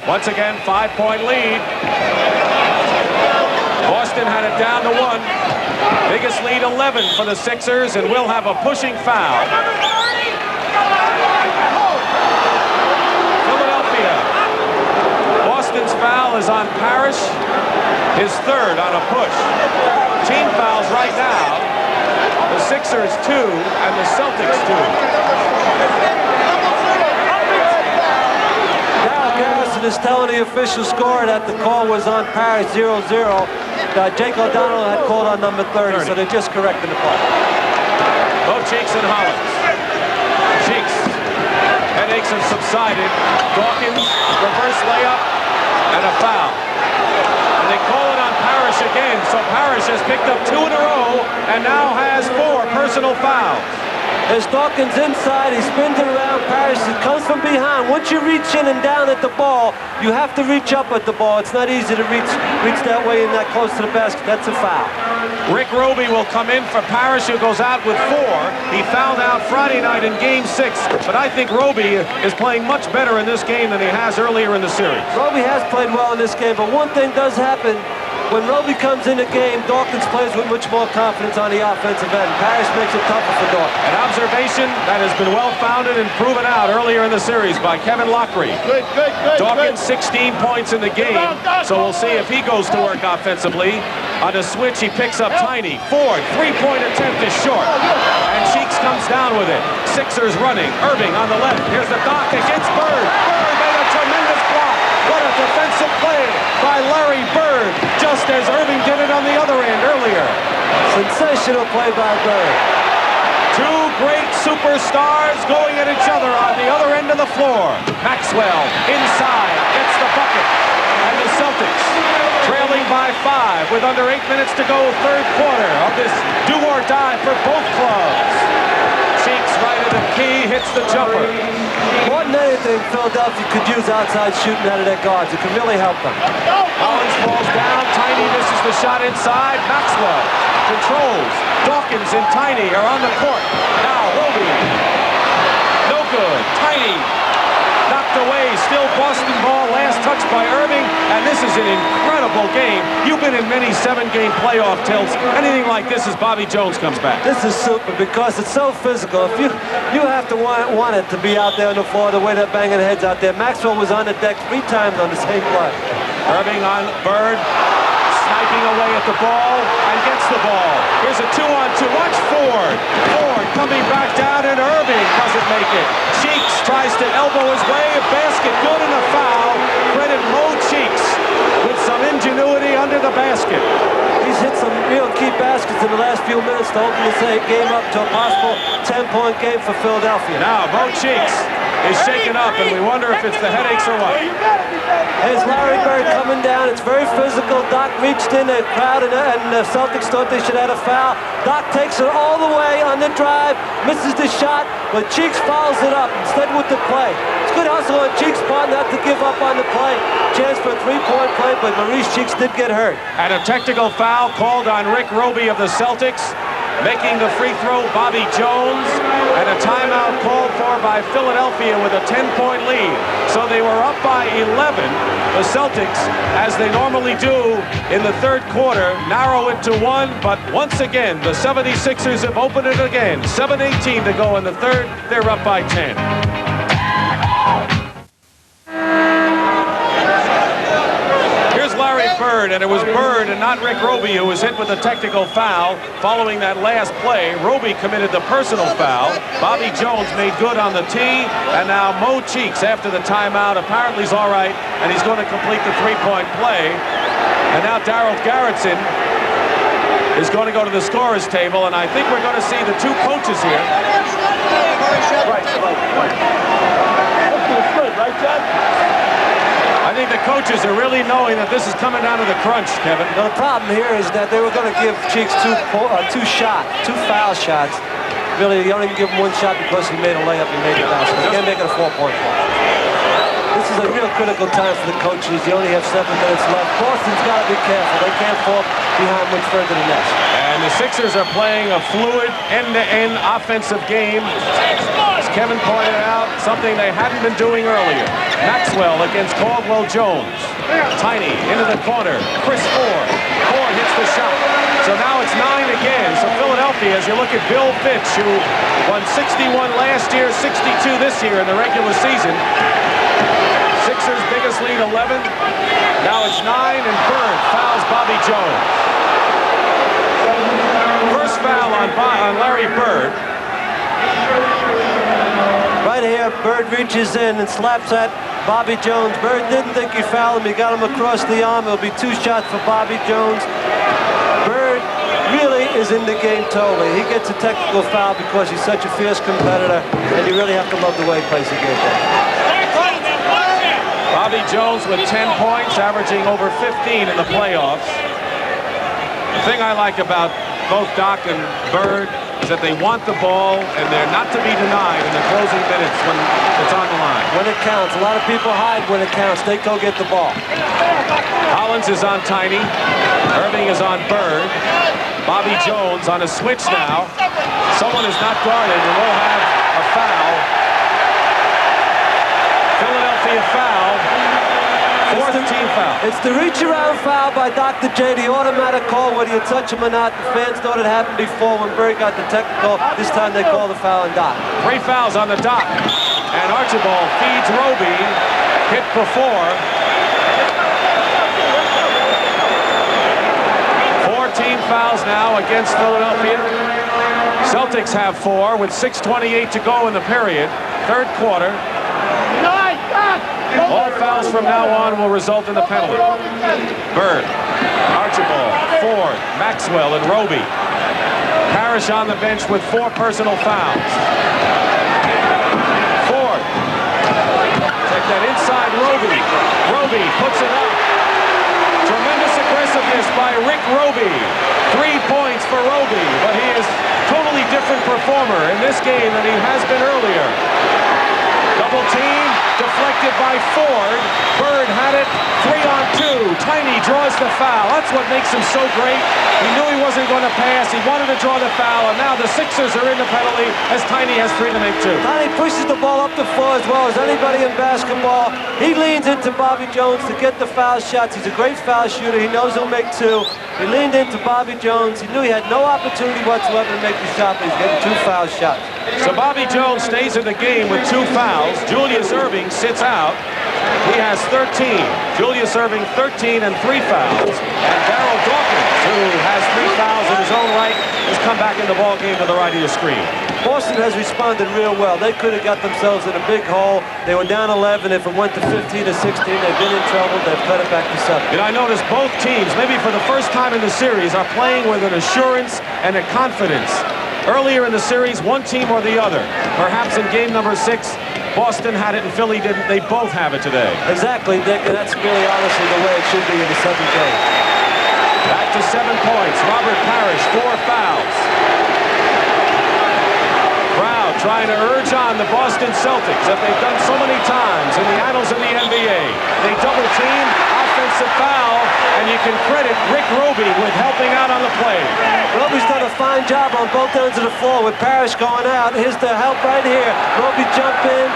Once again, 5-point lead. Boston had it down to 1. Biggest lead 11 for the Sixers, and we'll have a pushing foul. Philadelphia. Boston's foul is on Parrish, his third on a push. Team fouls right now. The Sixers 2 and the Celtics 2. Garrison is telling the official score that the call was on Parrish 0-0. Jake O'Donnell had called on number 30, so they're just correcting the call. Both Cheeks and Hollins. Cheeks. Headaches have subsided. Dawkins, reverse layup, and a foul. And they call it on Parrish again, so Parrish has picked up 2 in a row and now has 4 personal fouls. There's Dawkins inside, he spins it around Parrish, it comes from behind. Once you reach in and down at the ball, you have to reach up at the ball. It's not easy to reach that way and that close to the basket. That's a foul. Rick Roby will come in for Parrish, who goes out with 4. He fouled out Friday night in Game 6, but I think Roby is playing much better in this game than he has earlier in the series. Roby has played well in this game, but one thing does happen. When Roby comes in the game, Dawkins plays with much more confidence on the offensive end. Parrish makes it tougher for Dawkins. An observation that has been well-founded and proven out earlier in the series by Kevin Lockery. Good. Dawkins 16 points in the game, so we'll see if he goes to work offensively. On a switch, he picks up Tiny. Ford, 3-point attempt is short. And Cheeks comes down with it. Sixers running. Irving on the left. Here's the dock against Bird. Bird made a tremendous block. What a defensive play by Larry Bird, just as Irving did it on the other end earlier. Sensational play by Bird. 2 great superstars going at each other on the other end of the floor. Maxwell inside gets the bucket. And the Celtics trailing by 5 with under 8 minutes to go, third quarter of this do-or-die for both clubs. Cheeks right of the key, hits the jumper. More than anything, Philadelphia could use outside shooting out of their guards. It could really help them. Hollins falls down. Tiny misses the shot inside. Maxwell controls. Dawkins and Tiny are on the court. Now Roby. No good. Tiny knocked away. Still Boston ball. Last touch by Irving. And this is an incredible game. You've been in many 7-game playoff tilts. Anything like this as Bobby Jones comes back. This is super because it's so physical. If you have to want it to be out there on the floor the way they're banging heads out there. Maxwell was on the deck 3 times on the same play. Irving on Bird. Sniping away at the ball and gets the ball. Here's a 2-on-2. Watch Ford. Ford coming back down and Irving doesn't make it. Cheeks tries to elbow his way. A basket good and a foul. Credit Mo Cheeks with some ingenuity under the basket. He's hit some real key baskets in the last few minutes to open the game up to a possible 10-point game for Philadelphia. Now Mo Cheeks is shaken up and we wonder if it's the headaches or what. There's Larry Bird coming down. It's very physical. Doc reached in the crowd and the Celtics thought they should have a foul. Doc takes it all the way on the drive, misses the shot, but Cheeks fouls it up instead with the play. It's Good hustle on Cheeks' part not to give up on the play. Chance for a three-point play, but Maurice Cheeks did get hurt. And a technical foul called on Rick Roby of the Celtics. Making the free throw, Bobby Jones, and a timeout called for by Philadelphia with a 10-point lead. So they were up by 11. The Celtics, as they normally do in the third quarter, narrow it to 1. But once again, the 76ers have opened it again. 7:18 to go in the third. They're up by 10. Bird, and it was Bird and not Rick Roby who was hit with a technical foul. Following that last play, Roby committed the personal foul. Bobby Jones made good on the tee, and now Mo Cheeks, after the timeout, apparently is all right, and he's going to complete the three-point play. And now Darryl Garrettson is going to go to the scorer's table, and I think we're going to see the two coaches here. Right. Right, John? I think the coaches are really knowing that this is coming down to the crunch, Kevin. Now, the problem here is that they were going to give Cheeks two foul shots. Really, you only give him one shot because he made a layup and made a foul. So you can't make it a 4-point play. This is a real critical time for the coaches. You only have 7 minutes left. Boston's got to be careful. They can't fall behind much further than this. And the Sixers are playing a fluid, end-to-end offensive game. As Kevin pointed out, something they hadn't been doing earlier. Maxwell against Caldwell Jones. Tiny into the corner. Chris Ford. Ford hits the shot. So now it's 9 again. So Philadelphia, as you look at Bill Fitch, who won 61 last year, 62 this year in the regular season. Sixers' biggest lead, 11. Now it's 9, and Bird fouls Bobby Jones. First foul on Larry Bird. Right here, Bird reaches in and slaps at Bobby Jones. Bird didn't think he fouled him. He got him across the arm. It'll be 2 shots for Bobby Jones. Bird really is in the game totally. He gets a technical foul because he's such a fierce competitor, and you really have to love the way he plays the game. Bobby Jones with 10 points, averaging over 15 in the playoffs. The thing I like about both Doc and Bird is that they want the ball, and they're not to be denied in the closing minutes when it's on the line. When it counts. A lot of people hide when it counts. They go get the ball. Hollins is on Tiny. Irving is on Bird. Bobby Jones on a switch now. Someone is not guarded, and we'll have a foul. Philadelphia foul. 4th team foul. It's the reach-around foul by Dr. J, the automatic call, whether you touch him or not. The fans thought it happened before when Bird got the technical. This time they call the foul on Doc. 3 fouls on the Doc. And Archibald feeds Roby. Hit before. 14 fouls now against Philadelphia. Celtics have 4 with 6:28 to go in the period. Third quarter. All fouls from now on will result in the penalty. Bird, Archibald, Ford, Maxwell, and Roby. Parrish on the bench with 4 personal fouls. Ford. Check that inside Roby. Roby puts it up. Tremendous aggressiveness by Rick Roby. 3 points for Roby, but he is a totally different performer in this game than he has been earlier. Double team, deflected by Ford. Bird had it, 3-on-2. Tiny draws the foul. That's what makes him so great. He knew he wasn't going to pass. He wanted to draw the foul, and now the Sixers are in the penalty as Tiny has 3 to make 2. Tiny pushes the ball up the floor as well as anybody in basketball. He leans into Bobby Jones to get the foul shots. He's a great foul shooter. He knows he'll make 2. He leaned into Bobby Jones. He knew he had no opportunity whatsoever to make the shot, but he's getting 2 foul shots. So Bobby Jones stays in the game with 2 fouls. Julius Irving sits out. He has 13. Julius Irving 13 and 3 fouls. And Darryl Dawkins, who has 3 fouls in his own right, has come back in the ball game to the right of your screen. Boston has responded real well. They could have got themselves in a big hole. They were down 11. If it went to 15 or 16, they've been in trouble. They've cut it back to 7. And I noticed both teams, maybe for the first time in the series, are playing with an assurance and a confidence. Earlier in the series, one team or the other. Perhaps in game number 6, Boston had it and Philly didn't. They both have it today. Exactly, Dick, and that's really honestly the way it should be in the 7th game. Back to 7 points. Robert Parrish, 4 fouls. Crowd trying to urge on the Boston Celtics that they've done so many times in the annals of the NBA. They double team, offensive foul, and you can credit Rick Roby with helping out on the play. Roby's done a fine job on both ends of the floor with Parrish going out. Here's the help right here. Roby jumped in,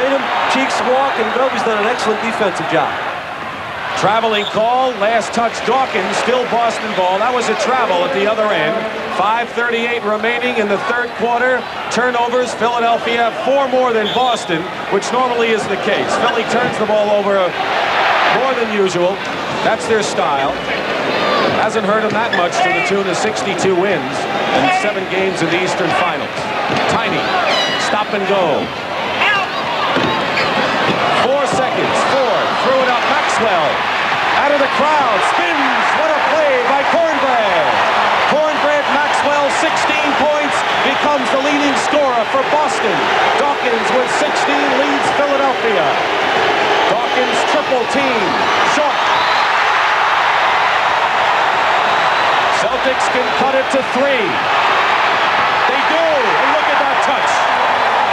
made him cheeks walk, and Roby's done an excellent defensive job. Traveling call, last touch Dawkins, still Boston ball. That was a travel at the other end. 5:38 remaining in the third quarter. Turnovers, Philadelphia 4 more than Boston, which normally is the case. Philly turns the ball over more than usual. That's their style. Hasn't hurt them that much to the tune of 62 wins in 7 games in the Eastern Finals. Tiny, stop and go. 4 seconds, Ford, threw it up, Maxwell, out of the crowd, spins, what a play by Cornbread. Cornbread, Maxwell, 16 points, becomes the leading scorer for Boston. Dawkins with 16 leads Philadelphia. Dawkins triple team, short. Celtics can cut it to 3. They do, and look at that touch.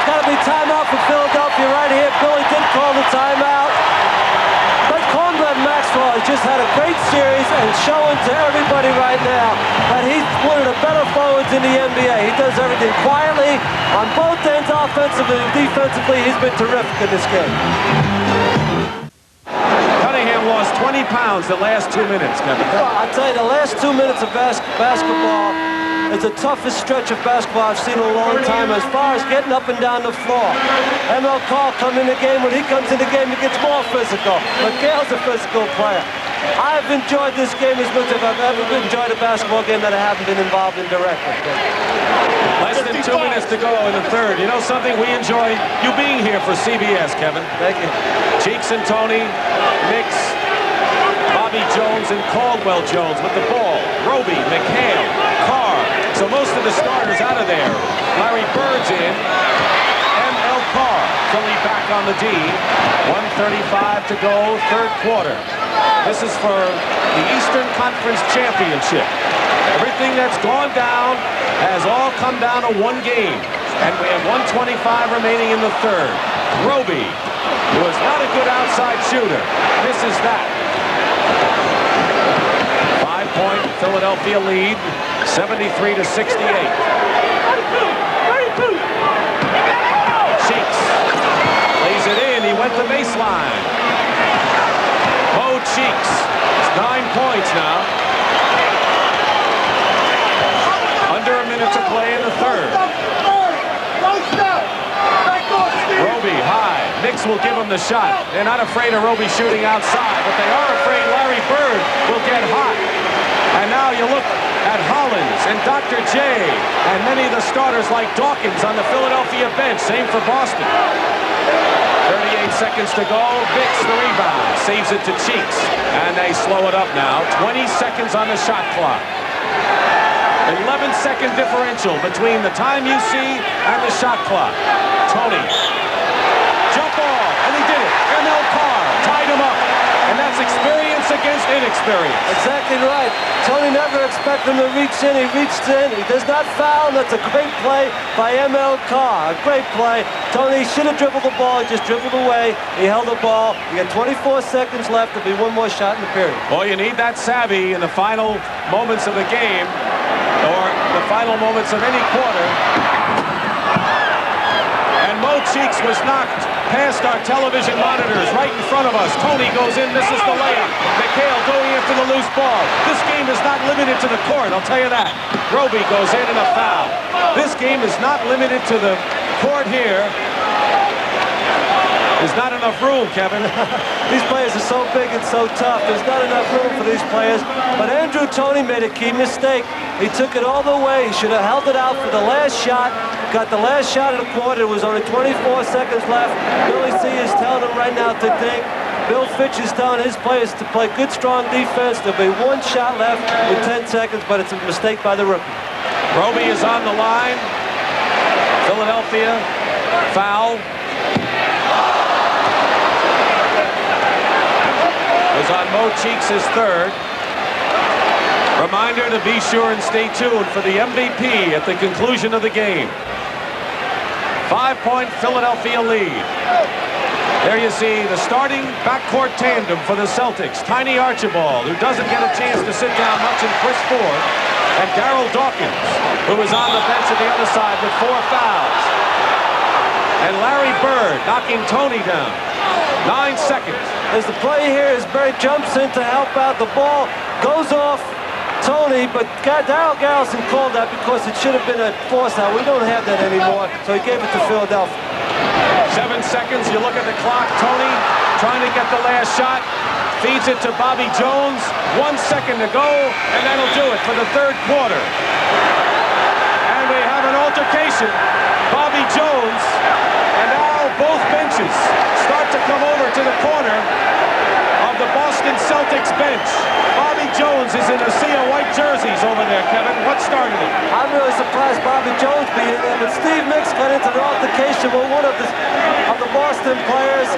Got to be timeout for Philadelphia right here. Billy did call the timeout. But Cornbread Maxwell has just had a great series and showing to everybody right now that he's one of the better forwards in the NBA. He does everything quietly on both ends, offensively and defensively. He's been terrific in this game. Cunningham lost 20 pounds the last 2 minutes, Kevin. Well, I'll tell you, the last 2 minutes of basketball is the toughest stretch of basketball I've seen in a long time as far as getting up and down the floor. M.L. Carr come in the game. When he comes in the game, he gets more physical. But Gale's a physical player. I've enjoyed this game as much as I've ever enjoyed a basketball game that I haven't been involved in directly. Less than 2 minutes to go in the third. You know something? We enjoy you being here for CBS, Kevin. Thank you. Cheeks and Tony, Nix, Bobby Jones and Caldwell Jones with the ball. Roby, McHale, Carr. So most of the starters out of there. Larry Bird's in. M.L. Carr. Philly back on the D. 1:35 to go, third quarter. This is for the Eastern Conference Championship. Everything that's gone down has all come down to 1 game. And we have 1:25 remaining in the third. Roby, who is not a good outside shooter, misses that. 5-point Philadelphia lead, 73 to 68. Cheeks lays it in. He went the baseline. Mo Cheeks, it's 9 points now. Under a minute to play in the third. Roby high. Nix will give him the shot. They're not afraid of Roby shooting outside, but they are afraid Larry Bird will get hot. And now you look at Hollins and Dr. J and many of the starters like Dawkins on the Philadelphia bench. Same for Boston. 38 seconds to go. Vicks the rebound. Saves it to Cheeks. And they slow it up now. 20 seconds on the shot clock. 11-second differential between the time you see and the shot clock. Tony. Jump ball. And he did it. M.L. Carr tied him up. And that's experience against inexperience. Exactly right. Tony never expected him to reach in. He reached in. He does not foul. That's a great play by M.L. Carr. A great play. Tony should have dribbled the ball. He just dribbled away. He held the ball. You got 24 seconds left. There'll be one more shot in the period. Well, you need that savvy in the final moments of the game or the final moments of any quarter. And Mo Cheeks was knocked past our television monitors right in front of us. Tony goes in, misses the layup. McHale going after the loose ball. This game is not limited to the court, I'll tell you that. Roby goes in and a foul. This game is not limited to the court here. There's not enough room, Kevin. These players are so big and so tough. There's not enough room for these players. But Andrew Toney made a key mistake. He took it all the way. He should have held it out for the last shot. Got the last shot of the quarter. There was only 24 seconds left. Billy C is telling him right now to think. Bill Fitch is telling his players to play good, strong defense. There'll be one shot left in 10 seconds, but it's a mistake by the rookie. Roby is on the line. Philadelphia, foul. Was on Mo Cheeks, his third. Reminder to be sure and stay tuned for the MVP at the conclusion of the game. 5-point Philadelphia lead. There you see the starting backcourt tandem for the Celtics. Tiny Archibald, who doesn't get a chance to sit down much, and Chris Ford. And Darryl Dawkins, who is on the bench at the other side with 4 fouls. And Larry Bird knocking Tony down. 9 seconds. As the play here is Bird jumps in to help out. The ball goes off Tony, but Darryl Garrison called that because it should have been a force out. We don't have that anymore, so he gave it to Philadelphia. 7 seconds. You look at the clock. Tony trying to get the last shot. Feeds it to Bobby Jones. 1 second to go, and that'll do it for the third quarter. And we have an altercation. Bobby Jones and now both benches start to come over to the corner of the Boston Celtics bench. Bobby Jones is in a sea of white jerseys over there, Kevin. What started it? I'm really surprised Bobby Jones being there, but Steve Mix got into an altercation with one of the Boston players.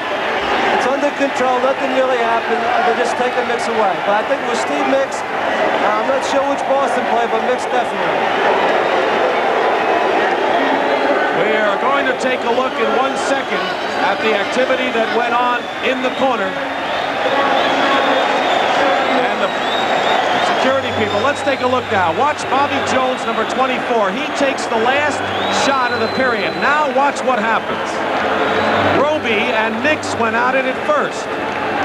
It's under control. Nothing really happened. They just take Mix away. But I think it was Steve Mix. I'm not sure which Boston player, but Mix definitely. We are going to take a look in 1 second at the activity that went on in the corner. And the security people. Let's take a look now. Watch Bobby Jones, number 24. He takes the last shot of the period. Now watch what happens. Roby and Mix went at it at first.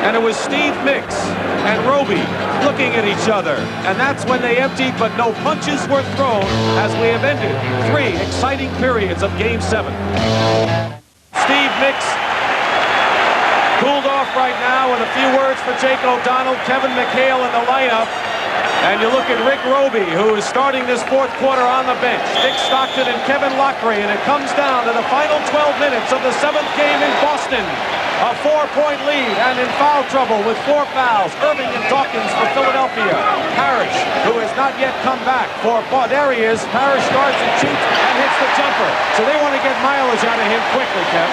And it was Steve Mix and Roby looking at each other. And that's when they emptied, but no punches were thrown as we have ended 3 exciting periods of Game 7. Steve Mix cooled off right now with a few words for Jake O'Donnell, Kevin McHale in the lineup. And you look at Rick Roby, who is starting this fourth quarter on the bench. Dick Stockton and Kevin Lockery, and it comes down to the final 12 minutes of the 7th game in Boston. A 4-point lead, and in foul trouble with 4 fouls. Irving and Dawkins for Philadelphia. Parrish, who has not yet come back for there he is. Parrish starts and shoots and hits the jumper. So they want to get mileage out of him quickly, Kev.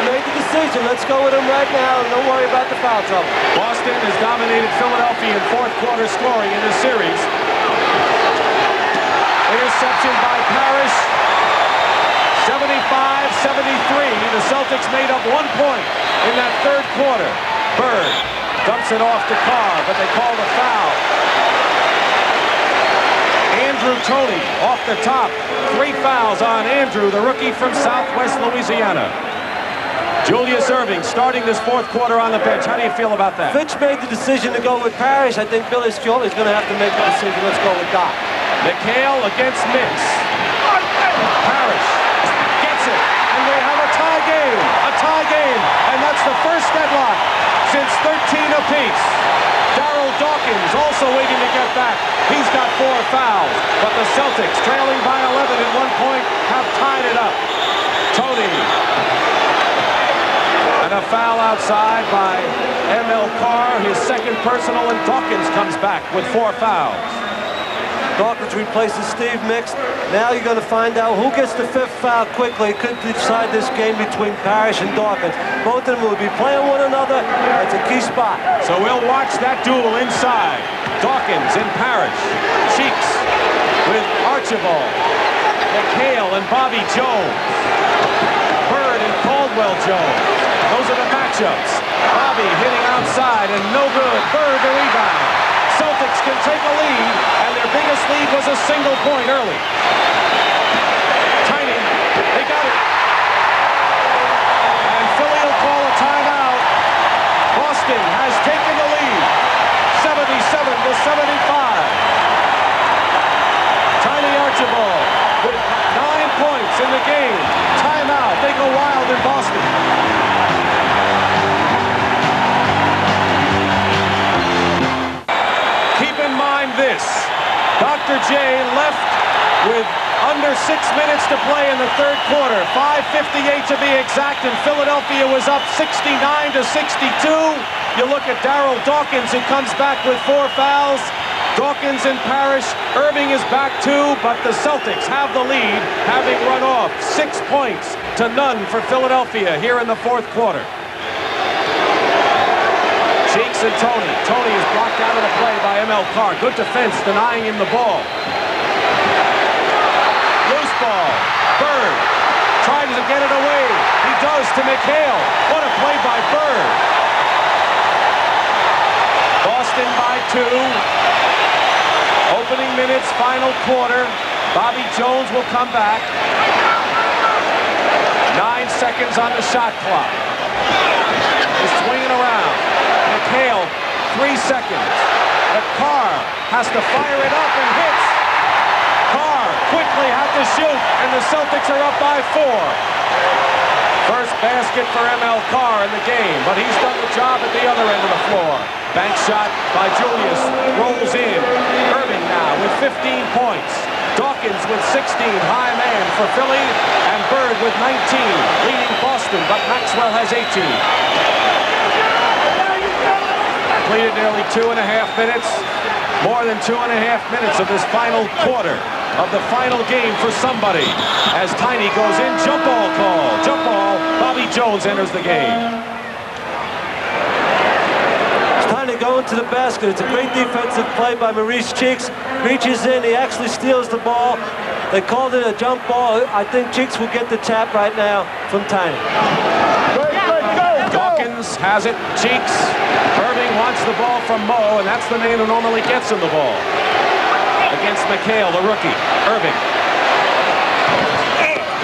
They made the decision. Let's go with him right now, and don't worry about the foul trouble. Boston has dominated Philadelphia in fourth quarter scoring in this series. Interception by Parrish. 75-73. The Celtics made up 1 point in that third quarter. Bird dumps it off to Carr, but they call the foul. Andrew Toney off the top. 3 fouls on Andrew, the rookie from Southwest Louisiana. Julius Irving starting this fourth quarter on the bench. How do you feel about that? Fitch made the decision to go with Parrish. I think Billy Scioli is going to have to make the decision. Let's go with Doc. McHale against Mix. Parrish gets it, and we have a tie game, and that's the first deadlock since 13 apiece. Darryl Dawkins also waiting to get back. He's got 4 fouls, but the Celtics, trailing by 11 at 1 point, have tied it up. Tony. And a foul outside by M.L. Carr, his second personal, and Dawkins comes back with 4 fouls. Dawkins replaces Steve Mix. Now you're going to find out who gets the 5th foul quickly. Could decide this game between Parrish and Dawkins. Both of them will be playing one another. That's a key spot. So we'll watch that duel inside. Dawkins and Parrish. Cheeks with Archibald. McHale and Bobby Jones. Bird and Caldwell Jones. Those are the matchups. Bobby hitting outside and no good. Bird the rebound. Celtics can take a lead, and their biggest lead was a single point early. Tiny, they got it. And Philly will call a timeout. Boston has taken the lead, 77-75. Tiny Archibald with 9 points in the game. Timeout. They go wild in Boston. This. Dr. J left with under 6 minutes to play in the third quarter. 5:58 to be exact, and Philadelphia was up 69-62. You look at Darryl Dawkins, who comes back with 4 fouls. Dawkins and Parrish. Irving is back too, but the Celtics have the lead, having run off 6 points to none for Philadelphia here in the fourth quarter. Cheeks and Tony. Tony is blocked out of the play by M.L. Carr. Good defense, denying him the ball. Loose ball. Bird trying to get it away. He does to McHale. What a play by Bird. Boston by 2. Opening minutes, final quarter. Bobby Jones will come back. 9 seconds on the shot clock. He's swinging around. McHale, 3 seconds. But Carr has to fire it up and hits. Carr quickly had to shoot, and the Celtics are up by 4. First basket for ML Carr in the game, but he's done the job at the other end of the floor. Bank shot by Julius, rolls in. Irving now with 15 points. Dawkins with 16, high man for Philly, and Bird with 19, leading Boston, but Maxwell has 18. Completed nearly 2.5 minutes, more than 2.5 minutes of this final quarter of the final game for somebody. As Tiny goes in, jump ball call. Jump ball, Bobby Jones enters the game. Tiny going to the basket. It's a great defensive play by Maurice Cheeks. Reaches in, he actually steals the ball. They called it a jump ball. I think Cheeks will get the tap right now from Tiny. Dawkins has it, Cheeks. Irving wants the ball from Mo, and that's the man who normally gets him the ball. Against McHale, the rookie. Irving.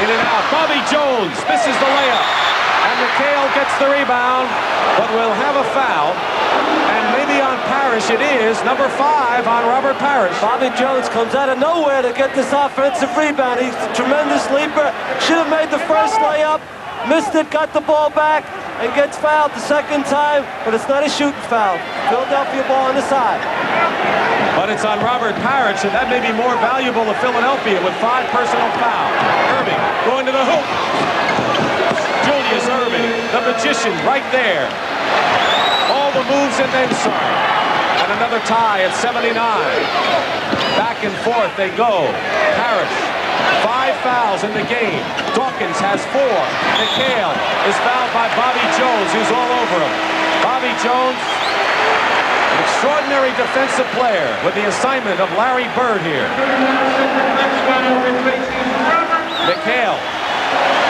In and out. Bobby Jones misses the layup. And McHale gets the rebound, but will have a foul. And maybe on Parrish it is. Number 5 on Robert Parrish. Bobby Jones comes out of nowhere to get this offensive rebound. He's a tremendous leaper. Should have made the first layup. Missed it, got the ball back, and gets fouled the second time, but it's not a shooting foul. Philadelphia ball on the side. But it's on Robert Parrish, and that may be more valuable to Philadelphia with 5 personal fouls. Irving going to the hoop. Julius Irving, the magician, right there. All the moves and then some. And another tie at 79. Back and forth they go. Parrish, 5 fouls in the game. Dawkins has 4. McHale is fouled by Bobby Jones, who's all over him. Bobby Jones, an extraordinary defensive player with the assignment of Larry Bird here. McHale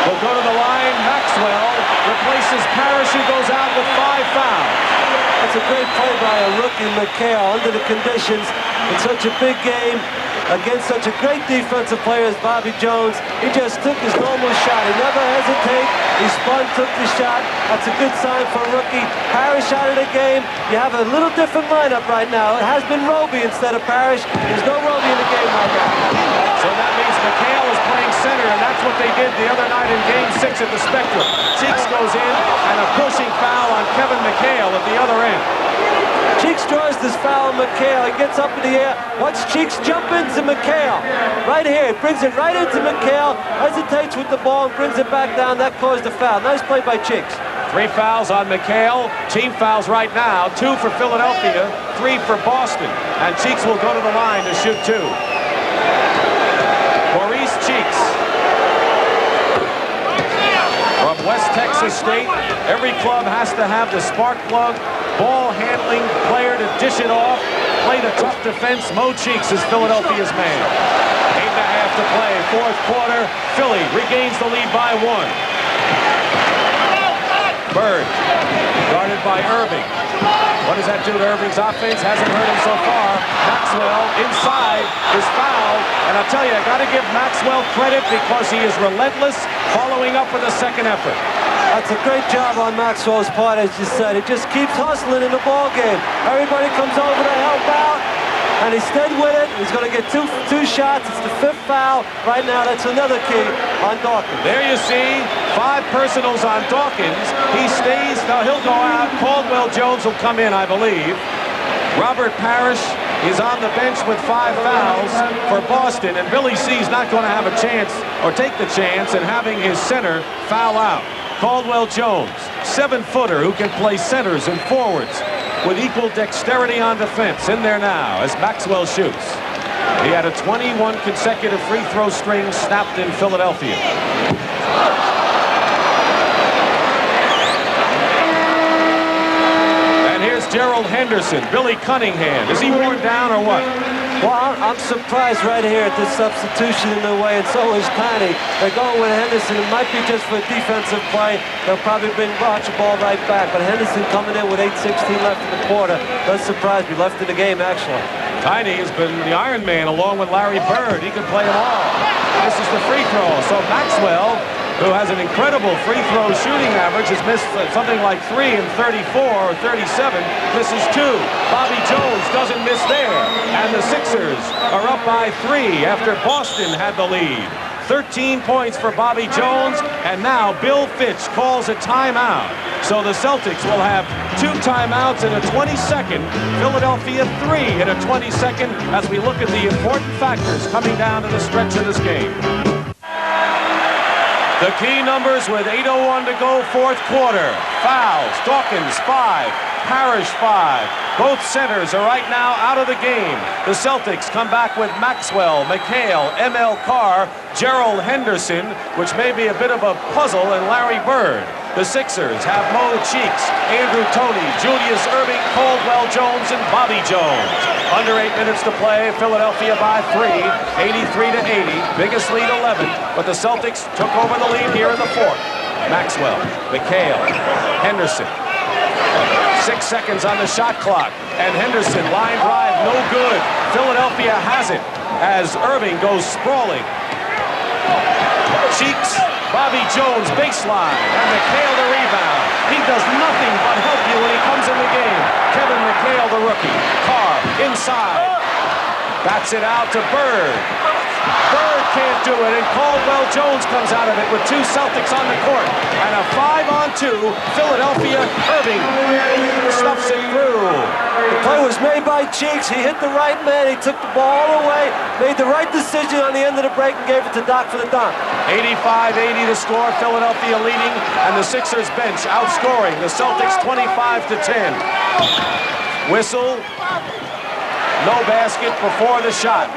will go to the line. Maxwell replaces Parrish, who goes out with 5 fouls. That's a great play by a rookie, McHale, under the conditions in such a big game against such a great defensive player as Bobby Jones. He just took his normal shot. He never hesitated. He spun, took the shot. That's a good sign for a rookie. Parrish out of the game. You have a little different lineup right now. It has been Roby instead of Parrish. There's no Roby in the game right now. So that means McHale is playing center, and that's what they did the other night in Game 6 at the Spectrum. Cheeks goes in, and a pushing foul on Kevin McHale at the other end. Cheeks draws this foul on McHale. He gets up in the air. Watch Cheeks jump into McHale. Right here. He brings it right into McHale. Hesitates with the ball and brings it back down. That caused the foul. Nice play by Cheeks. 3 fouls on McHale. Team fouls right now. 2 for Philadelphia, 3 for Boston. And Cheeks will go to the line to shoot 2. Maurice Cheeks. From West Texas State, every club has to have the spark plug, ball handling player to dish it off, play the tough defense. Mo Cheeks is Philadelphia's man. 8.5 to play, 4th quarter. Philly regains the lead by 1. Bird, guarded by Irving. What does that do to Irving's offense? Hasn't hurt him so far. Maxwell inside is fouled. And I'll tell you, I got to give Maxwell credit because he is relentless, following up with a second effort. That's a great job on Maxwell's part, as you said. He just keeps hustling in the ball game. Everybody comes over to help out, and he stayed with it. He's going to get two shots. It's the 5th foul. Right now, that's another key on Dawkins. There you see 5 personals on Dawkins. He stays. Now he'll go out. Caldwell Jones will come in, I believe. Robert Parrish is on the bench with 5 fouls for Boston, and Billy C's not going to have a chance or take the chance in having his center foul out. Caldwell Jones, 7-footer who can play centers and forwards with equal dexterity on defense. In there now as Maxwell shoots. He had a 21 consecutive free throw string snapped in Philadelphia. And here's Gerald Henderson. Billy Cunningham. Is he worn down or what? Well, I'm surprised right here at this substitution in the way, and so is Tiny. They're going with Henderson. It might be just for a defensive play. They'll probably bring Archibald right back, but Henderson coming in with 8:16 left in the quarter. Does surprise me. Left in the game, actually. Tiny has been the Iron Man along with Larry Bird. He can play them all. This is the free throw. So Maxwell, who has an incredible free throw shooting average, has missed something like 3 in 34 or 37, misses 2. Bobby Jones doesn't miss there. And the Sixers are up by 3 after Boston had the lead. 13 points for Bobby Jones, and now Bill Fitch calls a timeout. So the Celtics will have 2 timeouts in a 20-second, Philadelphia 3 in a 20-second, as we look at the important factors coming down to the stretch of this game. The key numbers with 8:01 to go, fourth quarter. Fouls, Dawkins 5, Parrish 5. Both centers are right now out of the game. The Celtics come back with Maxwell, McHale, M.L. Carr, Gerald Henderson, which may be a bit of a puzzle, and Larry Bird. The Sixers have Mo Cheeks, Andrew Toney, Julius Erving, Caldwell Jones, and Bobby Jones. Under 8 minutes to play, Philadelphia by 3, 83-80, biggest lead 11, but the Celtics took over the lead here in the fourth. Maxwell, McHale, Henderson. 6 seconds on the shot clock, and Henderson, line drive, no good. Philadelphia has it as Erving goes sprawling. Cheeks, Bobby Jones, baseline, and McHale the rebound. He does nothing but help you when he comes in the game. Kevin McHale, the rookie. Carr, inside. Bats it out to Bird. Bird can't do it, and Caldwell Jones comes out of it with 2 Celtics on the court. And a 5-on-2, Philadelphia. Erving stuffs it through. The play was made by Cheeks. He hit the right man. He took the ball all the way, made the right decision on the end of the break, and gave it to Doc for the dunk. 85-80 to score, Philadelphia leading, and the Sixers bench outscoring the Celtics 25-10. Whistle. No basket before the shot.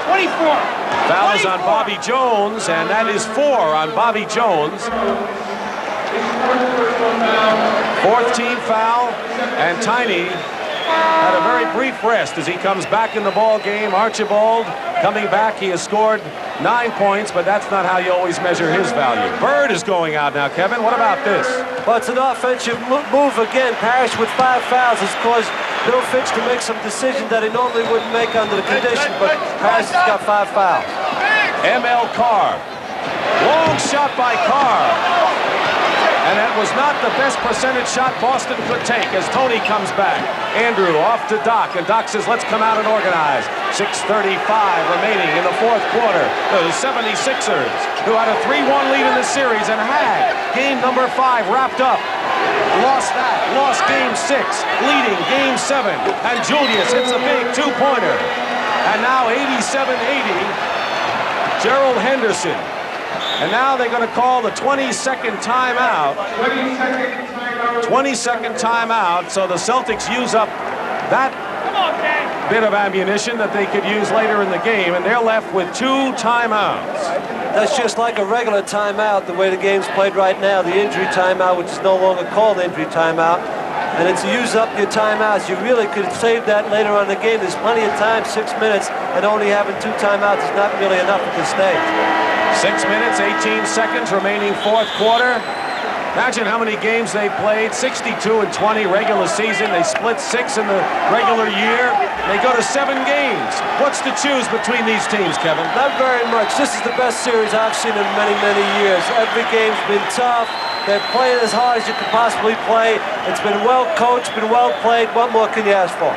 24. Foul is on Bobby Jones, and that is 4 on Bobby Jones. 4th team foul, and Tiny had a very brief rest as he comes back in the ball game. Archibald coming back. He has scored 9 points, but that's not how you always measure his value. Bird is going out now, Kevin. What about this? Well, it's an offensive move again. Parrish with 5 fouls has caused Bill Fitch to make some decisions that he normally wouldn't make under the condition, but Parrish has got 5 fouls. M.L. Carr. Long shot by Carr. And that was not the best percentage shot Boston could take as Toney comes back. Andrew off to Doc, and Doc says, let's come out and organize. 6:35 remaining in the fourth quarter. The 76ers, who had a 3-1 lead in the series and had game number 5 wrapped up. Lost that, lost game 6, leading game 7, and Julius hits a big 2-pointer. And now 87-80, Gerald Henderson. And now they're going to call the 20-second timeout. 20-second timeout, so the Celtics use up that bit of ammunition that they could use later in the game, and they're left with 2 timeouts. That's just like a regular timeout, the way the game's played right now. The injury timeout, which is no longer called injury timeout. And it's use up your timeouts. You really could save that later on in the game. There's plenty of time, 6 minutes, and only having 2 timeouts is not really enough at this stage. 6 minutes, 18 seconds remaining fourth quarter. Imagine how many games they played. 62-20 regular season. They split 6 in the regular year. They go to 7 games. What's to choose between these teams, Kevin? Not very much. This is the best series I've seen in many, many years. Every game's been tough. They're playing as hard as you could possibly play. It's been well coached, been well played. What more can you ask for?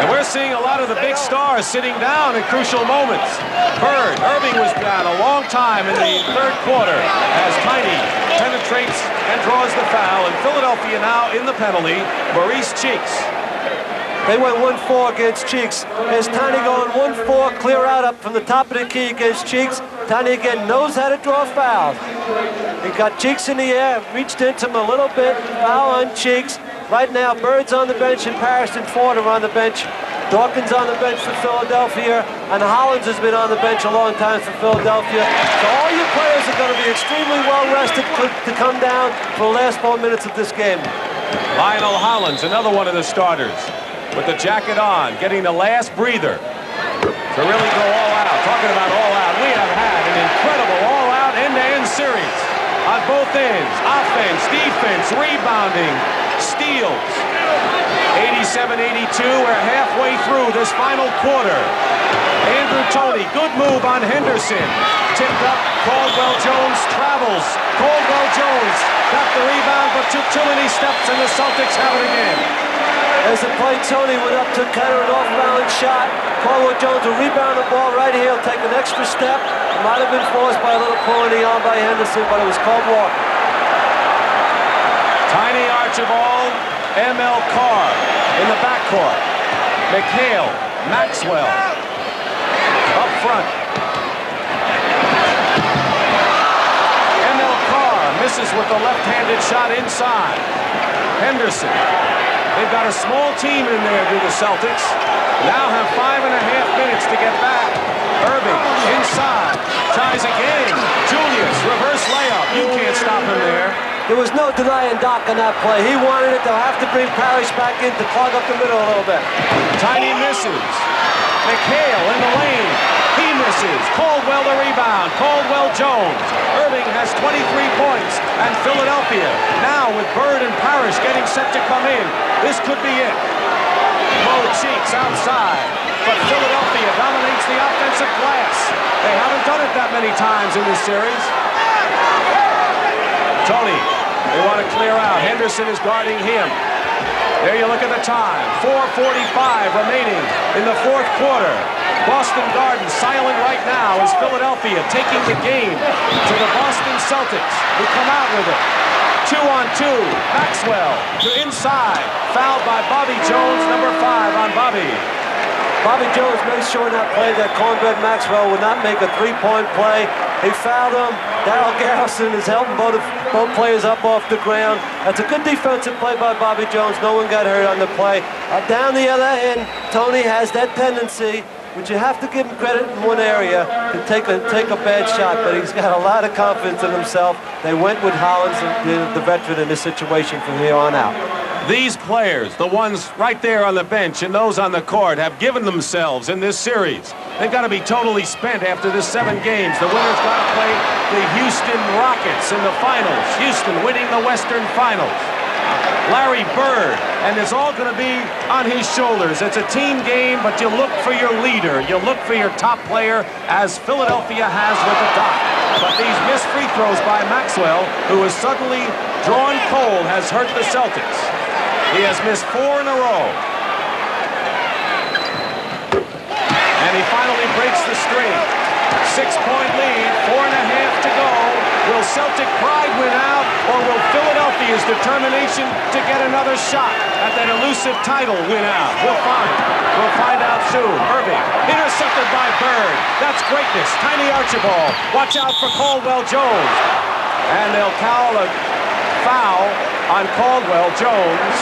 And we're seeing a lot of the big stars sitting down in crucial moments. Bird, Erving was down a long time in the third quarter as Tiny penetrates and draws the foul. And Philadelphia now in the penalty, Maurice Cheeks. They went 1-4 against Cheeks. There's Tiny going 1-4, clear out up from the top of the key against Cheeks. Tiny again knows how to draw fouls. He got Cheeks in the air, reached into him a little bit, foul on Cheeks. Right now, Bird's on the bench and Parrish and Ford are on the bench. Dawkins on the bench for Philadelphia, and Hollins has been on the bench a long time for Philadelphia. So all your players are going to be extremely well rested to come down for the last 4 minutes of this game. Lionel Hollins, another one of the starters. with the jacket on, getting the last breather to really go all out. Talking about all out, we have had an incredible all-out end-to-end series on both ends. Offense, defense, rebounding, steals. 87-82, we're halfway through this final quarter. Andrew Toney, good move on Henderson. Tipped up, Caldwell Jones travels. Caldwell Jones got the rebound, but took too many steps, and the Celtics have it again. As the play, Toney went up to kind of an off-balance shot. Caldwell Jones will rebound the ball right here. He'll take an extra step. It might have been forced by a little pull in the arm by Henderson, but it was called walking. Tiny Archibald, M.L. Carr in the backcourt. McHale, Maxwell up front. M.L. Carr misses with the left-handed shot inside. Henderson. They've got a small team in there, do the Celtics. Now have 5.5 minutes to get back. Irving inside, tries again. Julius, reverse layup. You can't stop him there. There was no denying Doc on that play. He wanted it. They'll have to bring Parrish back in to clog up the middle a little bit. Tiny misses. McHale in the lane. He misses. Caldwell the rebound. Caldwell Jones. Irving has 23 points. And Philadelphia now with Bird and Parrish getting set to come in. This could be it. Low cheeks outside. But Philadelphia dominates the offensive glass. They haven't done it that many times in this series. Toney, they want to clear out. Henderson is guarding him. There you look at the time. 4:45 remaining in the fourth quarter. Boston Garden silent right now as Philadelphia taking the game to the Boston Celtics, who come out with it. 2-on-2. Maxwell to inside. Fouled by Bobby Jones, number 5 on Bobby. Bobby Jones made sure in that play that Cornbread Maxwell would not make a three-point play. He fouled him. Darryl Garrison is helping both players up off the ground. That's a good defensive play by Bobby Jones. No one got hurt on the play. Down the other end, Toney has that tendency, which you have to give him credit in one area, to take a bad shot, but he's got a lot of confidence in himself. They went with Hollins, the veteran, in this situation from here on out. These players, the ones right there on the bench and those on the court, have given themselves in this series. They've got to be totally spent after this 7 games. The winner's got to play the Houston Rockets in the finals. Houston winning the Western Finals. Larry Bird, and it's all going to be on his shoulders. It's a team game, but you look for your leader. You look for your top player, as Philadelphia has with the Doc. But these missed free throws by Maxwell, who is suddenly drawn cold, has hurt the Celtics. He has missed 4 in a row. And he finally breaks the streak. 6-point lead, 4.5 to go. Will Celtic pride win out, or will Philadelphia's determination to get another shot at that elusive title win out? We'll find. We'll find out soon. Irving, intercepted by Bird. That's greatness. Tiny Archibald. Watch out for Caldwell Jones. And they'll call a foul on Caldwell Jones.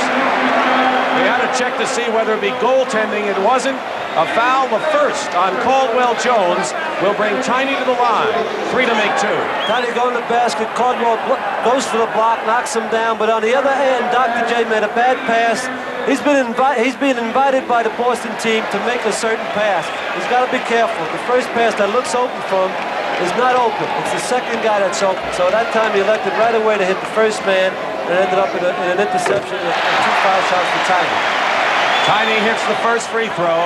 They had to check to see whether it be goaltending. It wasn't. A foul, the first on Caldwell Jones, will bring Tiny to the line. 3 to make 2. Tiny going to the basket. Caldwell goes for the block, knocks him down. But on the other hand, Dr. J made a bad pass. He's being invited by the Boston team to make a certain pass. He's got to be careful. The first pass that looks open for him is not open. It's the second guy that's open. So that time he elected right away to hit the first man, and ended up in an interception and 2 foul shots for Tiny. Tiny hits the first free throw.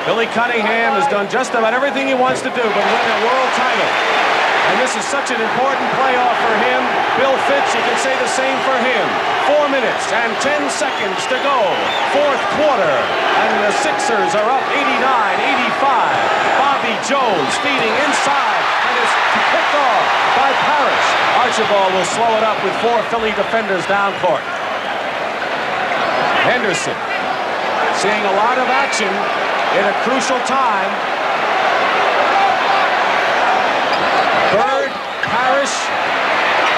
Billy Cunningham has done just about everything he wants to do but win a world title. And this is such an important playoff for him. Bill Fitch, you can say the same for him. 4 minutes and 10 seconds to go. Fourth quarter. And the Sixers are up 89-85. Bobby Jones feeding inside and is picked off by Parrish. Archibald will slow it up with 4 Philly defenders down court. Henderson seeing a lot of action in a crucial time. Bird, Parrish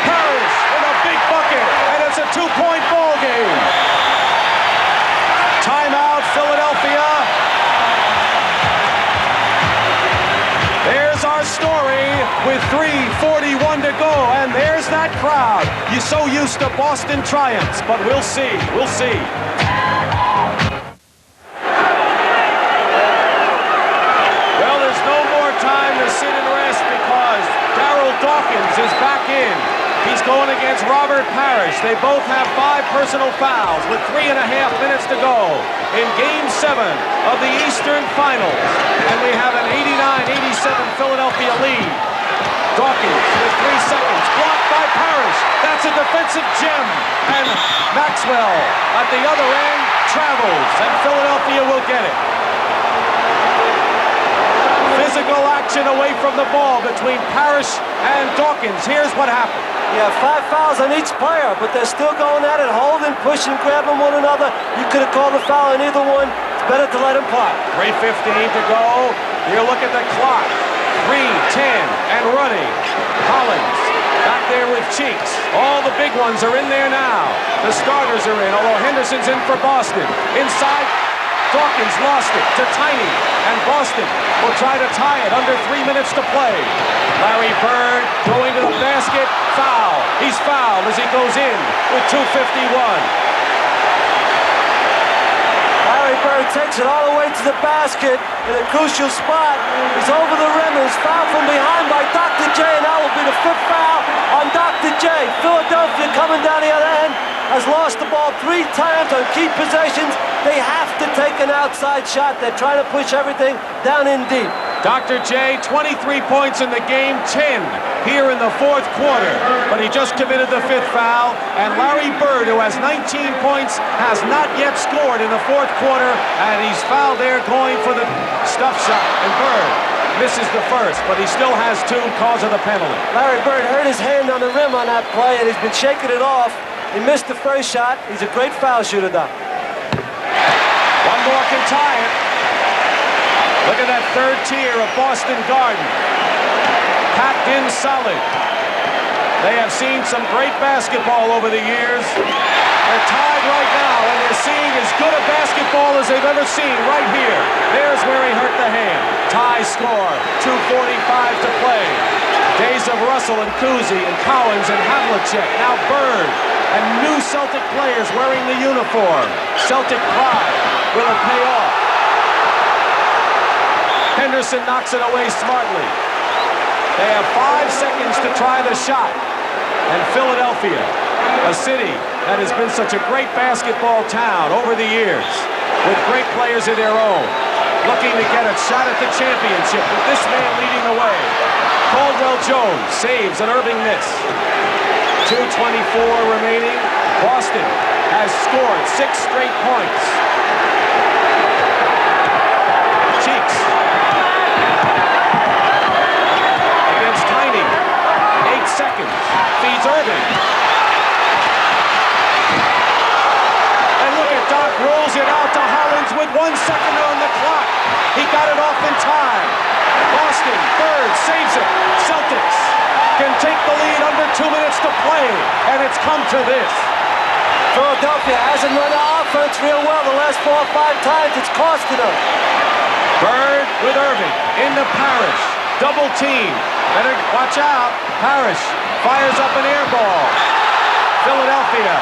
with a big bucket, and it's a 2-point ball game. Timeout, Philadelphia. There's our story with 3:41 to go, and there's that crowd. You're so used to Boston triumphs, but we'll see. Dawkins is back in. He's going against Robert Parrish. They both have 5 personal fouls with 3.5 minutes to go in Game 7 of the Eastern Finals. And we have an 89-87 Philadelphia lead. Dawkins with 3 seconds, blocked by Parrish. That's a defensive gem. And Maxwell at the other end travels, and Philadelphia will get it. Physical action away from the ball between Parrish and Dawkins. Here's what happened. You have 5 fouls on each player, but they're still going at it, holding, pushing, grabbing one another. You could have called a foul on either one. It's better to let him play. 3:15 to go. You look at the clock. 3:10 and running. Hollins back there with Cheeks. All the big ones are in there now. The starters are in, although Henderson's in for Boston. Inside, Dawkins lost it to Tiny, and Boston will try to tie it under 3 minutes to play. Larry Bird going to the basket, foul. He's fouled as he goes in with 2:51. Larry Bird takes it all the way to the basket in a crucial spot. He's over the rim and is fouled from behind by Dr. J, and that will be the 5th foul on Dr. J. Philadelphia coming down the other end has lost the ball 3 times on key possessions. They have to take an outside shot. They're trying to push everything down in deep. Dr. J, 23 points in the game, 10 here in the 4th quarter. But he just committed the 5th foul. And Larry Bird, who has 19 points, has not yet scored in the 4th quarter. And he's fouled there going for the stuff shot. And Bird misses the first, but he still has 2 cause of the penalty. Larry Bird hurt his hand on the rim on that play, and he's been shaking it off. He missed the first shot. He's a great foul shooter, Doc. One more can tie it. Look at that 3rd tier of Boston Garden. Packed in solid. They have seen some great basketball over the years. They're tied right now, and they're seeing as good a basketball as they've ever seen right here. There's where he hurt the hand. Tie score, 2:45 to play. Days of Russell and Cousy and Collins and Havlicek. Now Bird and new Celtic players wearing the uniform. Celtic pride. Will it pay off? Henderson knocks it away smartly. They have 5 seconds to try the shot. And Philadelphia, a city that has been such a great basketball town over the years, with great players of their own, looking to get a shot at the championship with this man leading the way. Caldwell Jones saves an Irving miss. 2:24 remaining. Boston has scored 6 straight points. Cheeks against Tiny. 8 seconds. Feeds Irving. And look at Doc rolls it out to Hollins with 1 second on the clock. He got it off in time. Boston, Bird saves it. Celtics can take the lead under 2 minutes to play, and it's come to this. Philadelphia hasn't run the offense real well the last 4 or 5 times. It's costing them. Bird with Irving into Parrish. Double team. Better watch out. Parrish fires up an air ball. Philadelphia.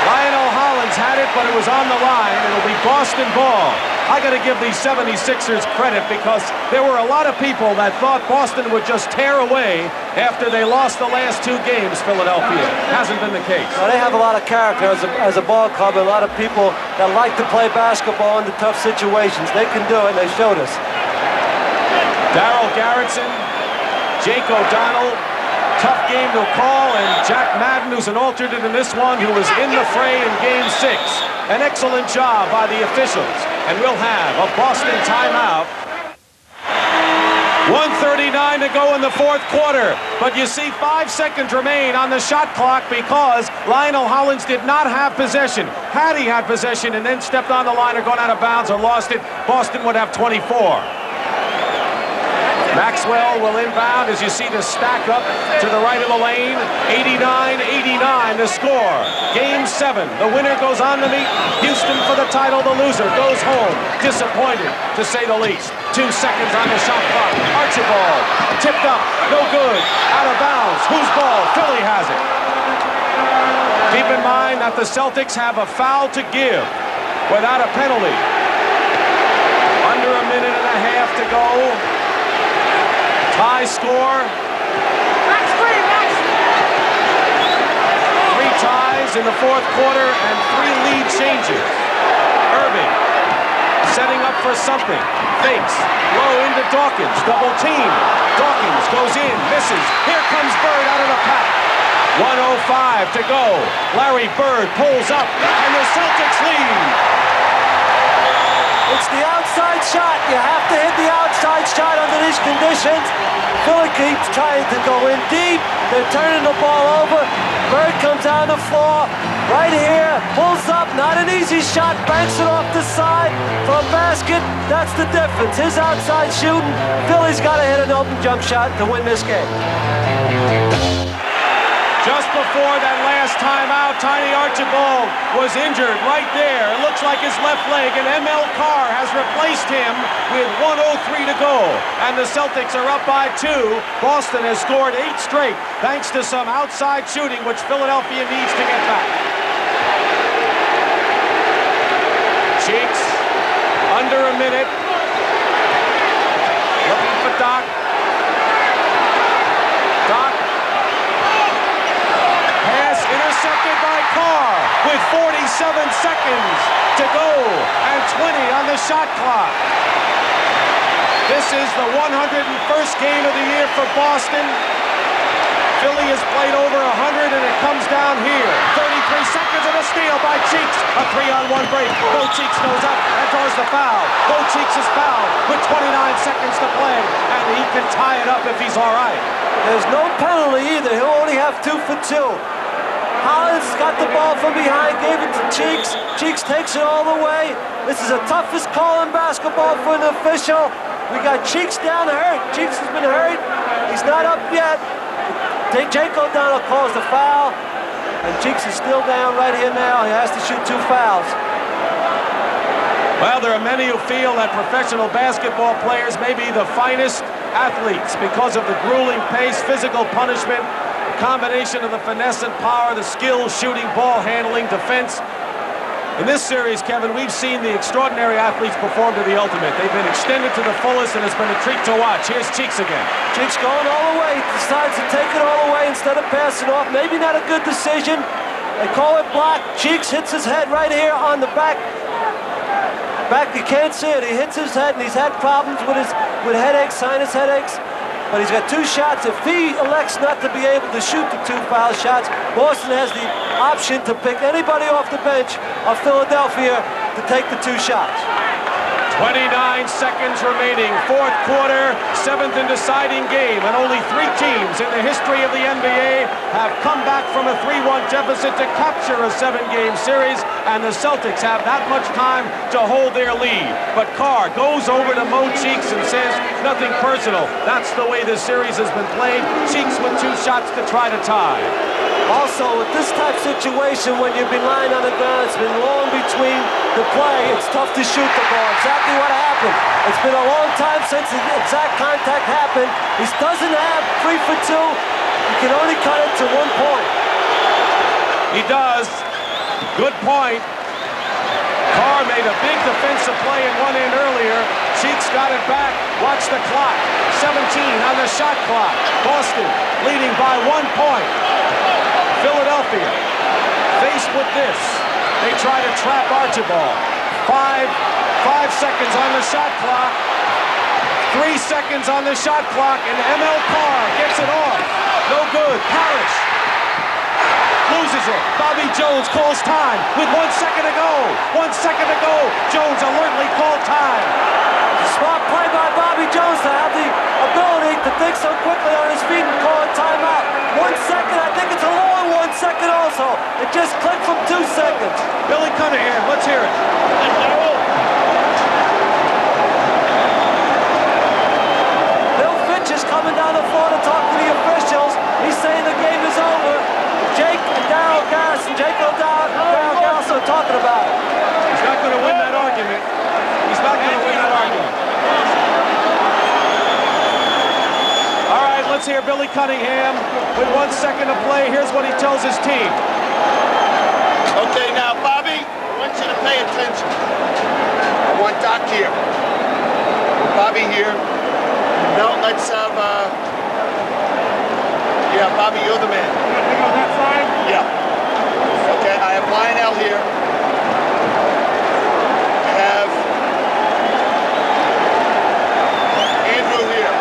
Lionel Hollins had it, but it was on the line. It'll be Boston ball. I got to give these 76ers credit because there were a lot of people that thought Boston would just tear away after they lost the last 2 games, Philadelphia. Hasn't been the case. Well, they have a lot of character as a ball club, and a lot of people that like to play basketball under tough situations. They can do it, and they showed us. Darryl Garrettson, Jake O'Donnell, tough game to call, and Jack Madden, who's an alternate in this one, who was in the fray in Game 6. An excellent job by the officials. And we'll have a Boston timeout. 1:39 to go in the 4th quarter. But you see 5 seconds remain on the shot clock because Lionel Hollins did not have possession. Had he had possession and then stepped on the line or gone out of bounds or lost it, Boston would have 24. Maxwell will inbound as you see the stack up to the right of the lane. 89-89 the score. Game 7. The winner goes on to meet Houston for the title. The loser goes home disappointed, to say the least. 2 seconds on the shot clock. Archibald tipped up. No good. Out of bounds. Whose ball? Philly has it. Keep in mind that the Celtics have a foul to give without a penalty. Under a minute and a half to go. Tie score. 3 ties in the fourth quarter and 3 lead changes. Irving setting up for something. Fakes. Low into Dawkins. Double team. Dawkins goes in. Misses. Here comes Bird out of the pack. 1:05 to go. Larry Bird pulls up, and the Celtics lead. It's the outside shot. You have to hit the outside shot under these conditions. Philly keeps trying to go in deep. They're turning the ball over. Bird comes down the floor. Right here, pulls up. Not an easy shot. Banks it off the side for a basket. That's the difference. His outside shooting. Philly's got to hit an open jump shot to win this game. Just before that last timeout, Tiny Archibald was injured right there. It looks like his left leg, and ML Carr has replaced him with 1:03 to go. And the Celtics are up by 2. Boston has scored 8 straight, thanks to some outside shooting, which Philadelphia needs to get back. Cheeks, under a minute. Looking for Doc. Doc. Intercepted by Carr with 47 seconds to go and 20 on the shot clock. This is the 101st game of the year for Boston. Philly has played over 100, and it comes down here. 33 seconds of a steal by Cheeks. A 3-on-1 break. Bo Cheeks goes up and draws the foul. Bo Cheeks is fouled with 29 seconds to play, and he can tie it up if he's all right. There's no penalty either. He'll only have 2 for 2. Hollins got the ball from behind, gave it to Cheeks. Cheeks takes it all the way. This is the toughest call in basketball for an official. We got Cheeks down hurt. Cheeks has been hurt. He's not up yet. Jaco O'Donnell calls the foul, and Cheeks is still down right here now. He has to shoot 2 fouls. Well, there are many who feel that professional basketball players may be the finest athletes because of the grueling pace, physical punishment, combination of the finesse and power, the skill, shooting, ball handling, defense. In this series, Kevin, we've seen the extraordinary athletes perform to the ultimate. They've been extended to the fullest, and it's been a treat to watch. Here's Cheeks again. Cheeks going all the way. Decides to take it all the way instead of passing off. Maybe not a good decision. They call it block. Cheeks hits his head right here on the back. You can't see it. He hits his head, and he's had problems with headaches, sinus headaches. But he's got 2 shots. If he elects not to be able to shoot the 2 foul shots, Boston has the option to pick anybody off the bench of Philadelphia to take the 2 shots. 29 seconds remaining, fourth quarter, 7th and deciding game, and only 3 teams in the history of the NBA have come back from a 3-1 deficit to capture a 7-game series, and the Celtics have that much time to hold their lead. But Carr goes over to Mo Cheeks and says, nothing personal. That's the way this series has been played. Cheeks with 2 shots to try to tie. Also, with this type of situation, when you've been lying on the ground, it's been long between the play, it's tough to shoot the ball. Exactly what happened. It's been a long time since the exact contact happened. He doesn't have 3 for 2. He can only cut it to 1 point. He does. Good point. Carr made a big defensive play and one in earlier. Cheeks got it back. Watch the clock. 17 on the shot clock. Boston leading by 1 point. Philadelphia faced with this. They try to trap Archibald. 5 seconds on the shot clock. 3 seconds on the shot clock, and ML Carr gets it off. No good. Parrish loses it. Bobby Jones calls time with 1 second to go. 1 second to go. Jones alertly called time. Smart play by Bobby Jones to have the ability to think so quickly on his feet and call a timeout. 1 second, I think it's a long 1 second also. It just clicked from 2 seconds. Billy Cunningham, let's hear it. Bill Fitch is coming down the floor to talk to the officials. He's saying the game is over. Jake and Darryl Garrison, Darryl Garrison are talking about it. He's not going to win that argument. He's not going to win that argument. All right, let's hear Billy Cunningham with 1 second to play. Here's what he tells his team. Okay, now, Bobby, I want you to pay attention. I want Doc here. Bobby here. No, let's have Now, Bobby, you're the man. Take on that side? Yeah. Okay, I have Lionel here. I have Andrew here.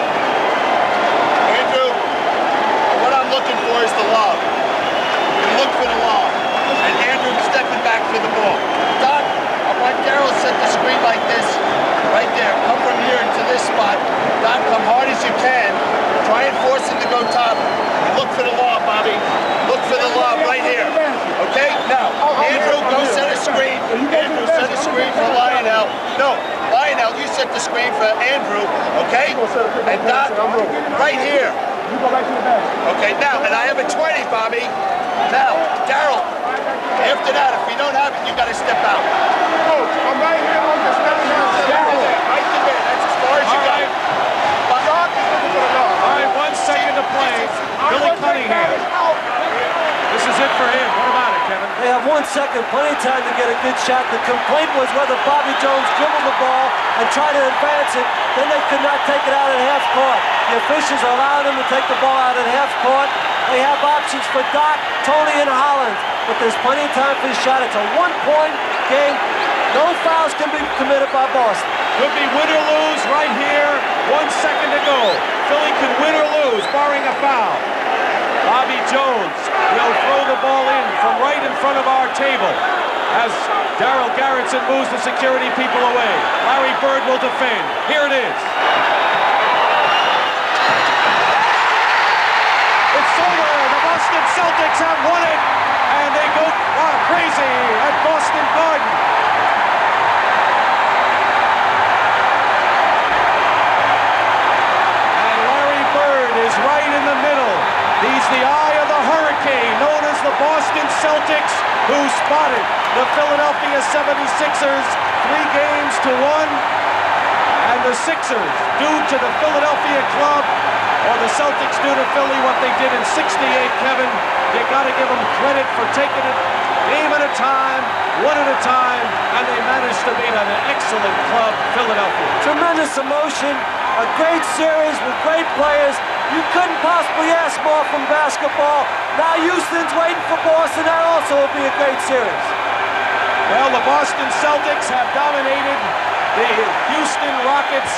Andrew, what I'm looking for is the lob. You look for the lob. And Andrew stepping back for the ball. Doc, I want Daryl to set the screen like this. Right there. Come from here into this spot. Doc, come hard as you can. Try and force him to go top. Look for the lob, Bobby. Look for the lob right here. Okay? Now, Andrew, go set a screen. Andrew, set a screen for Lionel. No, Lionel, you set the screen for Andrew. Okay? And Doc, right here. You go back to the bench. Okay, now, and I have a 20, Bobby. Now, Daryl, after that, if we don't have it, you got to step out. Coach, I'm right here on this down here. Right to there. That's as far as you got. Doc is looking for the dog. All right, 1 second to play. Billy Cunningham. This is it for him. What about it, Kevin? They have 1 second, plenty of time to get a good shot. The complaint was whether Bobby Jones dribbled the ball and tried to advance it. Then they could not take it out at half court. The officials allowed him to take the ball out at half court. They have options for Doc, Tony, and Holland. But there's plenty of time for the shot. It's a 1-point game. No fouls can be committed by Boston. Could be win or lose right here. 1 second to go. Philly can win or lose, barring a foul. Bobby Jones will throw the ball in from right in front of our table as Darryl Garrettson moves the security people away. Larry Bird will defend. Here it is. It's over. The Boston Celtics have won it, and they go crazy at Boston Garden. And Larry Bird is right in the middle. He's the eye of the hurricane, known as the Boston Celtics, who spotted the Philadelphia 76ers 3 games to 1. And the Sixers, due to the Philadelphia club, or the Celtics do to Philly what they did in '68, Kevin. You got to give them credit for taking it game at a time, 1 at a time, and they managed to beat an excellent club, Philadelphia. Tremendous emotion, a great series with great players. You couldn't possibly ask more from basketball. Now Houston's waiting for Boston. That also will be a great series. Well, the Boston Celtics have dominated the Houston Rockets.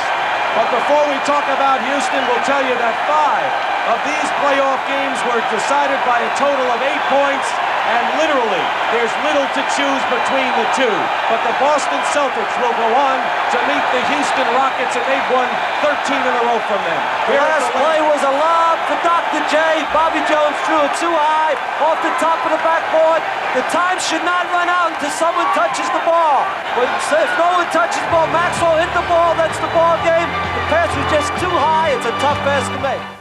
But before we talk about Houston, we'll tell you that 5 of these playoff games were decided by a total of 8 points, and literally, there's little to choose between the two. But the Boston Celtics will go on to meet the Houston Rockets, and they've won 13 in a row from them. The last play was a lob for Dr. J. Bobby Jones threw it too high off the top of the backboard. The time should not run out until someone touches the ball. But if no one touches the ball, Maxwell hit the ball, that's the ball game. The pass was just too high. It's a tough pass to make.